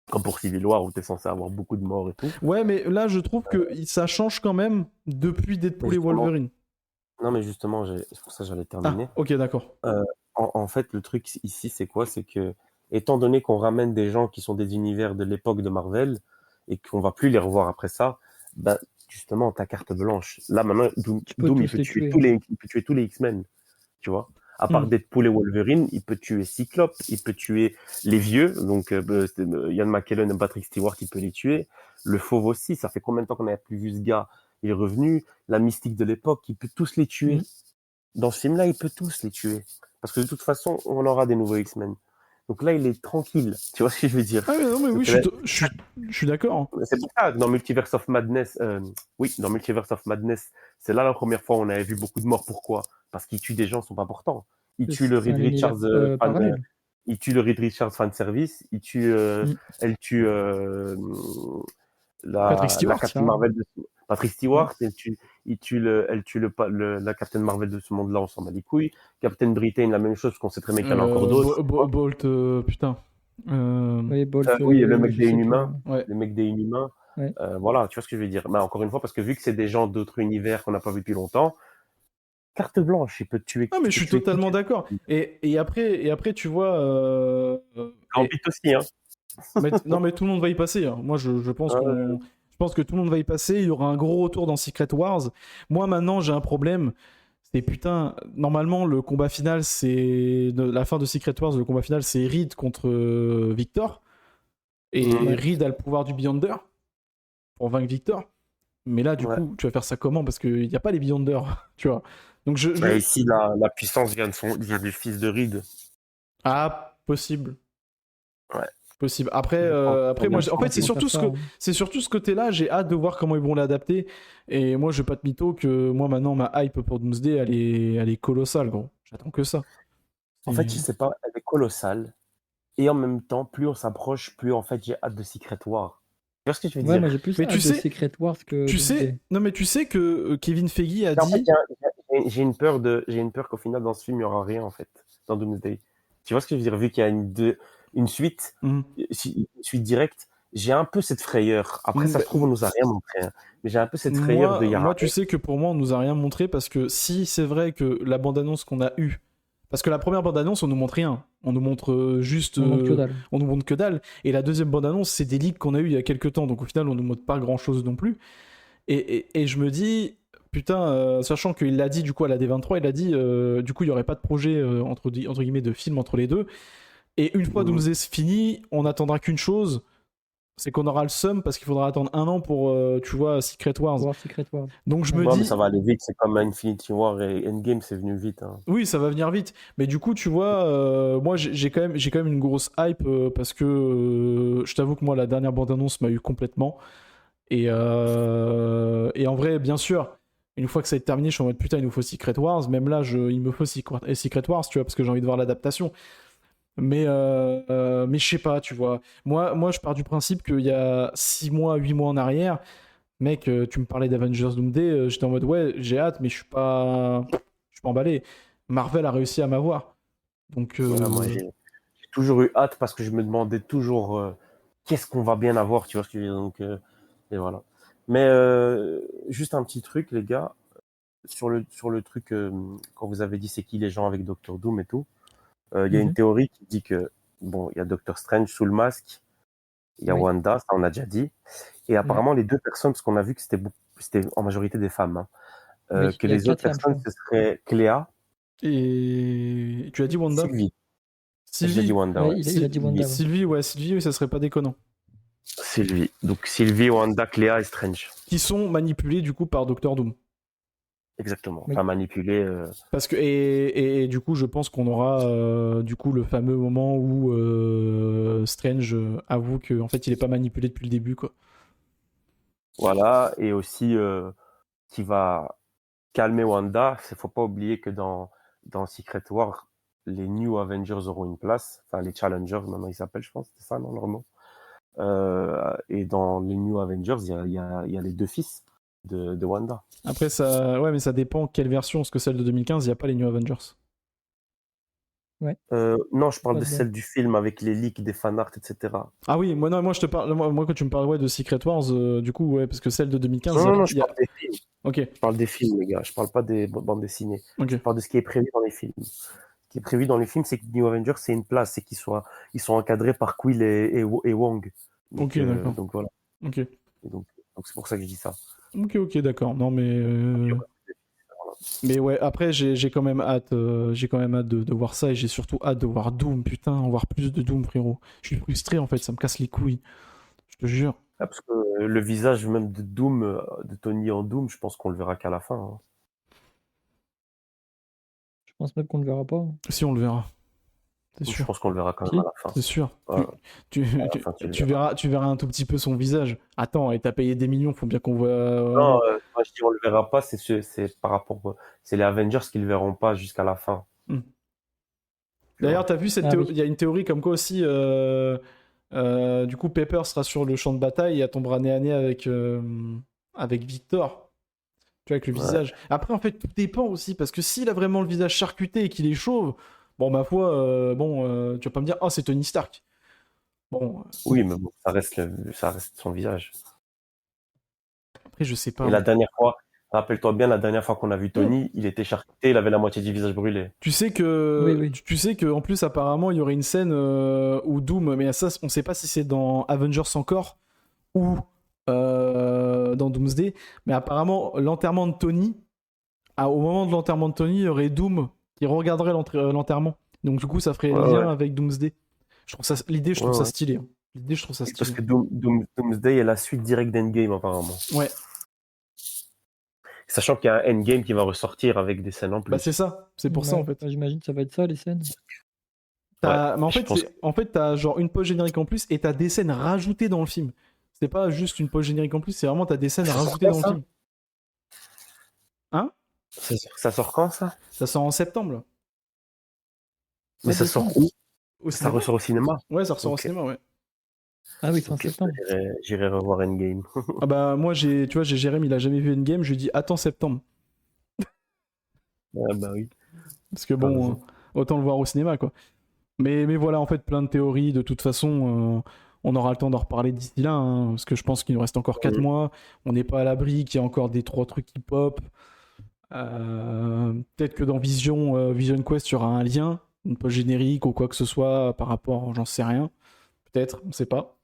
Comme pour Civil War, où tu es censé avoir beaucoup de morts et tout. Ouais, mais là, je trouve que ça change quand même depuis Deadpool et Wolverine. Non, mais justement, c'est pour ça que j'allais terminer. Ah, ok, d'accord. En fait, le truc ici, c'est quoi? C'est que, étant donné qu'on ramène des gens qui sont des univers de l'époque de Marvel, et qu'on va plus les revoir après ça, bah, justement, ta carte blanche. Là, maintenant, Doom, il peut tuer tous les X-Men, tu vois. À part Deadpool et Wolverine, il peut tuer Cyclope, il peut tuer les vieux, donc Ian McKellen et Patrick Stewart, il peut les tuer. Le Fauve aussi, ça fait combien de temps qu'on n'a plus vu ce gars? Il est revenu. La mystique de l'époque, il peut tous les tuer. Dans ce film-là, il peut tous les tuer. Parce que de toute façon, on aura des nouveaux X-Men. Donc là, il est tranquille. Tu vois ce que je veux dire? Ah, mais non, mais oui, je suis d'accord. C'est pour ça que dans Multiverse of Madness, dans Multiverse of Madness, c'est là la première fois où on avait vu beaucoup de morts. Pourquoi? Parce qu'il tue des gens qui sont pas importants. Il tue le Reed Richards il tue le Reed Richards fan service. Elle tue Patrick Stewart, la Captain Marvel de Patrick Stewart. Elle tue la Captain Marvel de ce monde-là. On s'en bat les couilles. Captain Britain, la même chose, qu'on sait très bien qu'il y en a encore d'autres. Bolt, putain. Oui, Bolt, oui, le mec des Inhumains. Ouais. Le mec des Inhumains. Ouais. Voilà, tu vois ce que je veux dire. Mais encore une fois, parce que vu que c'est des gens d'autres univers qu'on n'a pas vu depuis longtemps, carte blanche, il peut te tuer. Ah, mais je suis totalement d'accord. Et après, tu vois. Gambit aussi, hein. Non, mais tout le monde va y passer. Hein. Moi, je pense je pense que tout le monde va y passer. Il y aura un gros retour dans Secret Wars. Moi, maintenant, j'ai un problème. C'est putain. Normalement, le combat final, c'est. La fin de Secret Wars, le combat final, c'est Reed contre Victor. Et Reed a le pouvoir du Beyonder pour vaincre Victor. Mais là, du coup, tu vas faire ça comment? Parce qu'il n'y a pas les Beyonder, tu vois. Donc ici, la puissance vient du fils de Reed. Ah, possible. Ouais. Possible. Après, Je pense moi, qu'on en fait, c'est Ils vont surtout faire ça, hein. c'est surtout ce côté-là. J'ai hâte de voir comment ils vont l'adapter. Et moi, je vais pas te mytho que moi, maintenant, ma hype pour Doomsday, elle est colossale, gros. J'attends que ça. En fait, Et- je sais pas, elle est colossale. Et en même temps, plus on s'approche, plus en fait j'ai hâte de Secret War. Tu vois ce que je veux Ouais, moi dire? j'ai plus Mais tu hâte de sais, Secret Wars que Doomsday. non, mais tu sais que Kevin Feige a En fait, dit. j'ai une peur qu'au final dans ce film il y aura rien en fait dans Doomsday. Tu vois ce que je veux dire? Vu qu'il y a une suite, Mhm. une suite directe, j'ai un peu cette frayeur. Après, ça Bah, se trouve on nous a rien montré, hein. Mais j'ai un peu cette frayeur de moi, Yara. tu sais que pour moi, on nous a rien montré parce que si c'est vrai que la bande-annonce qu'on a eue. Parce que la première bande-annonce, on nous montre rien. On nous montre juste. On montre que dalle. On nous montre que dalle. Et la deuxième bande-annonce, c'est des leaks qu'on a eu il y a quelques temps. Donc au final, on nous montre pas grand-chose non plus. Et je me dis, putain, sachant qu'il l'a dit du coup à la D23, il a dit, du coup, il y aurait pas de projet entre guillemets de film entre les deux. Et une fois Doomsday fini, on n'attendra qu'une chose, c'est qu'on aura le seum parce qu'il faudra attendre un an pour, tu vois, Secret Wars. Voir Secret Wars. Donc je Ouais. me Ouais, mais dis, ça va aller vite, c'est comme Infinity War et Endgame, c'est venu vite, hein. oui, ça va venir vite. Mais du coup, tu vois, moi, j'ai quand même une grosse hype parce que je t'avoue que moi, la dernière bande-annonce m'a eu complètement. Et en vrai, bien sûr, une fois que ça est terminé, je suis en mode putain, il nous faut Secret Wars. Même là, il me faut Secret Wars, tu vois, parce que j'ai envie de voir l'adaptation. Mais je sais pas, tu vois. Moi, je pars du principe qu'il y a 6 mois, 8 mois en arrière, mec, tu me parlais d'Avengers Doomsday, j'étais en mode ouais, j'ai hâte, mais je suis pas emballé. Marvel a réussi à m'avoir. Donc, Voilà, moi j'ai toujours eu hâte parce que je me demandais toujours qu'est-ce qu'on va bien avoir, tu vois ce que je veux dire. Donc, et voilà. Mais juste un petit truc, les gars, sur le truc, quand vous avez dit c'est qui les gens avec Doctor Doom et tout, il y a une théorie qui dit que, bon, il y a Doctor Strange sous le masque, il y a Oui. Wanda, ça on a déjà dit, et apparemment les deux personnes, parce qu'on a vu que c'était en majorité des femmes, hein, Oui, que il y a les autres 4 femmes, je personnes, crois. ce serait Cléa, et tu as dit Wanda? Sylvie. J'ai dit Sylvie? Wanda, Ouais, ouais. il a dit Wanda. Ouais. Sylvie, ouais, Sylvie, oui, ça serait pas déconnant. Sylvie. Donc Sylvie, Wanda, Cléa et Strange. Qui sont manipulés du coup par Doctor Doom. Exactement. Oui. Pas manipulé. Parce que et du coup, je pense qu'on aura du coup le fameux moment où Strange avoue que en fait, il est pas manipulé depuis le début, quoi. Voilà. Et aussi qui va calmer Wanda. Il faut pas oublier que dans Secret War, les New Avengers auront une place. Enfin, les Challengers, maintenant ils s'appellent, je pense. C'est ça, non, normalement. Et dans les New Avengers, il y a les deux fils de Wanda. Après, ça, ouais, mais ça dépend quelle version. Parce que celle de 2015, il y a pas les New Avengers. Non, je parle Pas de dedans. celle du film avec les leaks des fanarts, etc. Ah oui, moi non, moi je te parle, moi quand tu me parles ouais, de Secret Wars, du coup ouais, parce que celle de 2015, Non, non, non, il je y a... parle des films. Ok, Je parle des films, les gars. Je parle pas des bandes dessinées. ok, Je parle de ce qui est prévu dans les films. Ce qui est prévu dans les films, c'est que New Avengers, c'est une place, c'est ils sont encadrés par Quill et Wong. ok, d'accord, Donc voilà. ok, Et donc c'est pour ça que je dis ça. ok, d'accord. Non mais ouais, après j'ai quand même hâte, de voir ça et j'ai surtout hâte de voir Doom, putain, en voir plus de Doom, frérot. Je suis frustré en fait, ça me casse les couilles, je te jure. Ah, parce que le visage même de Doom, de Tony en Doom, je pense qu'on le verra qu'à la fin, hein. Je pense même qu'on ne le verra pas, hein. Si on le verra, c'est Je sûr. pense qu'on le verra quand même Si. à la fin. C'est sûr. Ouais, Tu, à la tu, fin, tu le tu verras. verras, tu verras un tout petit peu son visage. Attends, et t'as payé des millions, faut bien qu'on voit. Non, quand je dis on le verra pas, c'est par rapport, c'est les Avengers qui le verront pas jusqu'à la fin. Hmm. Tu vois. D'ailleurs, t'as vu Ah oui. il y a une théorie comme quoi aussi, du coup, Pepper sera sur le champ de bataille et elle tombera nez à nez avec Victor. Tu vois, avec le Ouais. visage. Après, en fait, tout dépend aussi, parce que s'il a vraiment le visage charcuté et qu'il est chauve, bon, ma foi, tu vas pas me dire, oh, c'est Tony Stark. Bon, Oui, mais bon, ça reste son visage. après, je sais pas. Et la dernière fois, rappelle-toi bien, la dernière fois qu'on a vu Tony, il était charcuté, il avait la moitié du visage brûlé. Tu sais que, Oui. tu sais que en plus apparemment il y aurait une scène où Doom, mais ça on sait pas si c'est dans Avengers encore ou dans Doomsday, mais apparemment l'enterrement de Tony, au moment de l'enterrement de Tony, il y aurait Doom qui regarderait l'enterrement. Donc du coup ça ferait Ouais, lien ouais. avec Doomsday. Je trouve ça, l'idée je trouve Ouais, ça ouais. stylé. Hein. L'idée je trouve ça Parce stylé. que Doomsday est la suite directe d'Endgame, apparemment. Ouais, Sachant qu'il y a un Endgame qui va ressortir avec des scènes en bah c'est plus. ça, c'est pour ça en Ouais. fait. J'imagine que ça va être ça, les scènes. Mais je pense en fait, t'as genre une pause générique en plus et t'as des scènes rajoutées dans le film. C'est pas juste une pause générique en plus, c'est vraiment t'as des scènes Ça sort rajoutées quand, dans le ça film. Hein? Ça sort quand, ça? Ça sort en septembre, là. Mais Ouais, ça décembre. sort où? Au Ça cinéma? ressort au cinéma? Ouais, ça ressort au Ok. cinéma, ouais. Ah oui, c'est en Ok, septembre. j'irai revoir Endgame. Ah bah, moi, tu vois, j'ai Jérém, il a jamais vu Endgame, je lui ai dit attends septembre. Ouais, bah oui. Parce que T'as bon, raison. autant le voir au cinéma, quoi. Mais voilà, en fait, plein de théories. De toute façon, on aura le temps d'en reparler d'ici là, hein, parce que je pense qu'il nous reste encore 4 mois. On n'est pas à l'abri, qu'il y a encore des 3 trucs qui pop. Peut-être que dans Vision Quest, il y aura un lien, une page générique ou quoi que ce soit par rapport, j'en sais rien. Peut-être, on sait pas.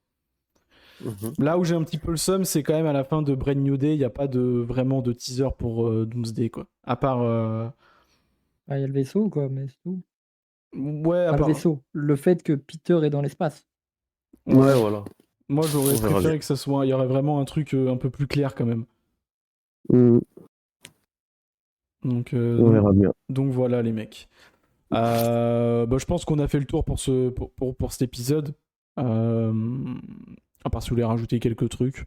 Mhm. Là où j'ai un petit peu le seum, c'est quand même à la fin de Brand New Day, il n'y a pas vraiment de teaser pour Doomsday, quoi. À part. Ah, il y a le vaisseau, quoi, mais c'est tout. Ouais, à Pas le part. vaisseau, le fait que Peter est dans l'espace. Ouais, voilà. Moi, j'aurais On verra préféré bien. que ça soit. Il y aurait vraiment un truc un peu plus clair quand même. Donc, On verra bien. donc voilà, les mecs. Je pense qu'on a fait le tour pour cet épisode. À part si vous voulez rajouter quelques trucs.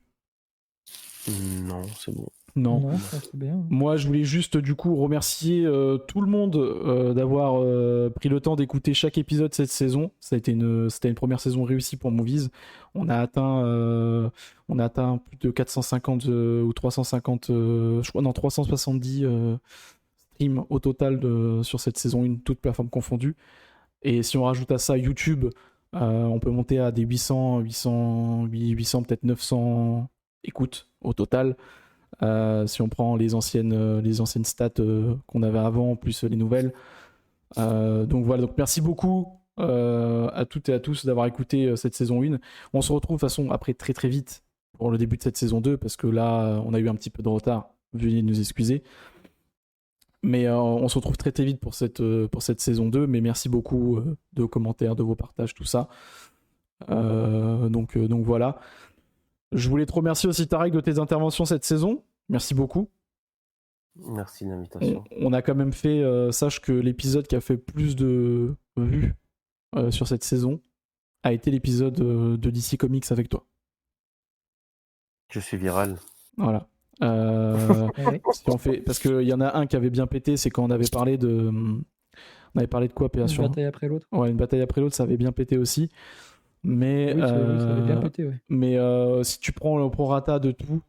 Non, c'est bon. Non. Non, je pense que c'est bien. Moi, je voulais juste du coup remercier tout le monde d'avoir pris le temps d'écouter chaque épisode cette saison. C'était une première saison réussie pour Movies. On a atteint plus de 450 ou 350, je crois, non, 370 streams au total sur cette saison 1, toutes plateformes confondues. Et si on rajoute à ça YouTube, on peut monter à des 800, peut-être 900 écoutes au total. Si on prend les anciennes stats qu'on avait avant, plus les nouvelles. Donc voilà, donc merci beaucoup à toutes et à tous d'avoir écouté cette saison 1. On se retrouve de toute façon après très très vite pour le début de cette saison 2, parce que là, on a eu un petit peu de retard. Veuillez nous excuser. Mais on se retrouve très très vite pour cette saison 2. Mais merci beaucoup de vos commentaires, de vos partages, tout ça. Donc voilà. Je voulais te remercier aussi, Tarek, de tes interventions cette saison. Merci beaucoup. Merci de l'invitation. On a quand même fait, sache que l'épisode qui a fait plus de vues sur cette saison a été l'épisode de DC Comics avec toi. Je suis viral. Voilà. Ouais. Si on fait, parce qu'il y en a un qui avait bien pété, c'est quand on avait parlé de quoi, PA Une sur... bataille après l'autre. Ouais, une bataille après l'autre, ça avait bien pété aussi. Mais, Oui, ça avait bien pété, ouais. mais si tu prends le prorata de tout,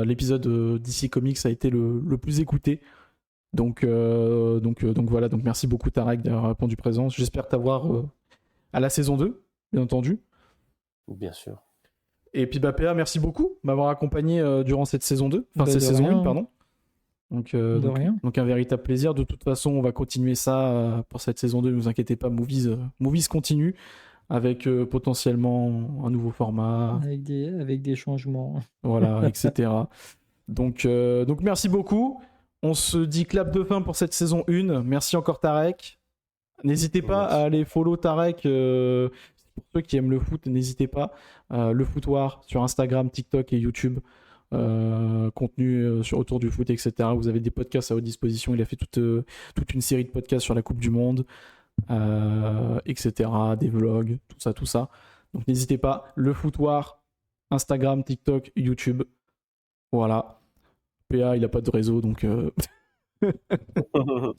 l'épisode DC Comics a été le plus écouté. Donc voilà, donc merci beaucoup Tarek d'avoir répondu présent. J'espère t'avoir à la saison 2, bien entendu. Bien sûr. Et puis PA, merci beaucoup de m'avoir accompagné durant cette saison 2, enfin Bah, cette de saison rien. 1, pardon. Donc rien. donc un véritable plaisir. De toute façon, on va continuer ça pour cette saison 2, ne vous inquiétez pas, Movies continue avec potentiellement un nouveau format, Avec des changements. voilà, etc. Donc merci beaucoup. On se dit clap de fin pour cette saison 1. Merci encore Tarek. N'hésitez pas à aller follow Tarek. Pour ceux qui aiment le foot, n'hésitez pas. Le Footoir sur Instagram, TikTok et YouTube. Contenu autour du foot, etc. Vous avez des podcasts à votre disposition. Il a fait toute une série de podcasts sur la Coupe du Monde, etc. Des vlogs, tout ça. Donc n'hésitez pas. Le Footoir, Instagram, TikTok, YouTube. Voilà. PA, il a pas de réseau, donc... Bon,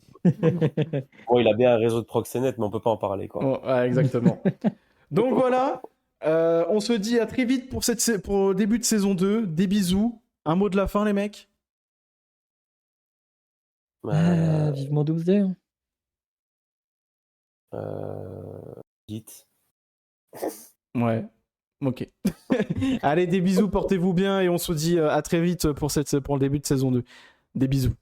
il a bien un réseau de proxénètes, mais on peut pas en parler, quoi. Oh, ouais, exactement. Donc voilà, on se dit à très vite pour le début de saison 2. Des bisous. Un mot de la fin, les mecs. Vivement Doomsday. Hein. Dites. Ouais, ok. Allez, des bisous, portez-vous bien et on se dit à très vite pour le début de saison 2. Des bisous.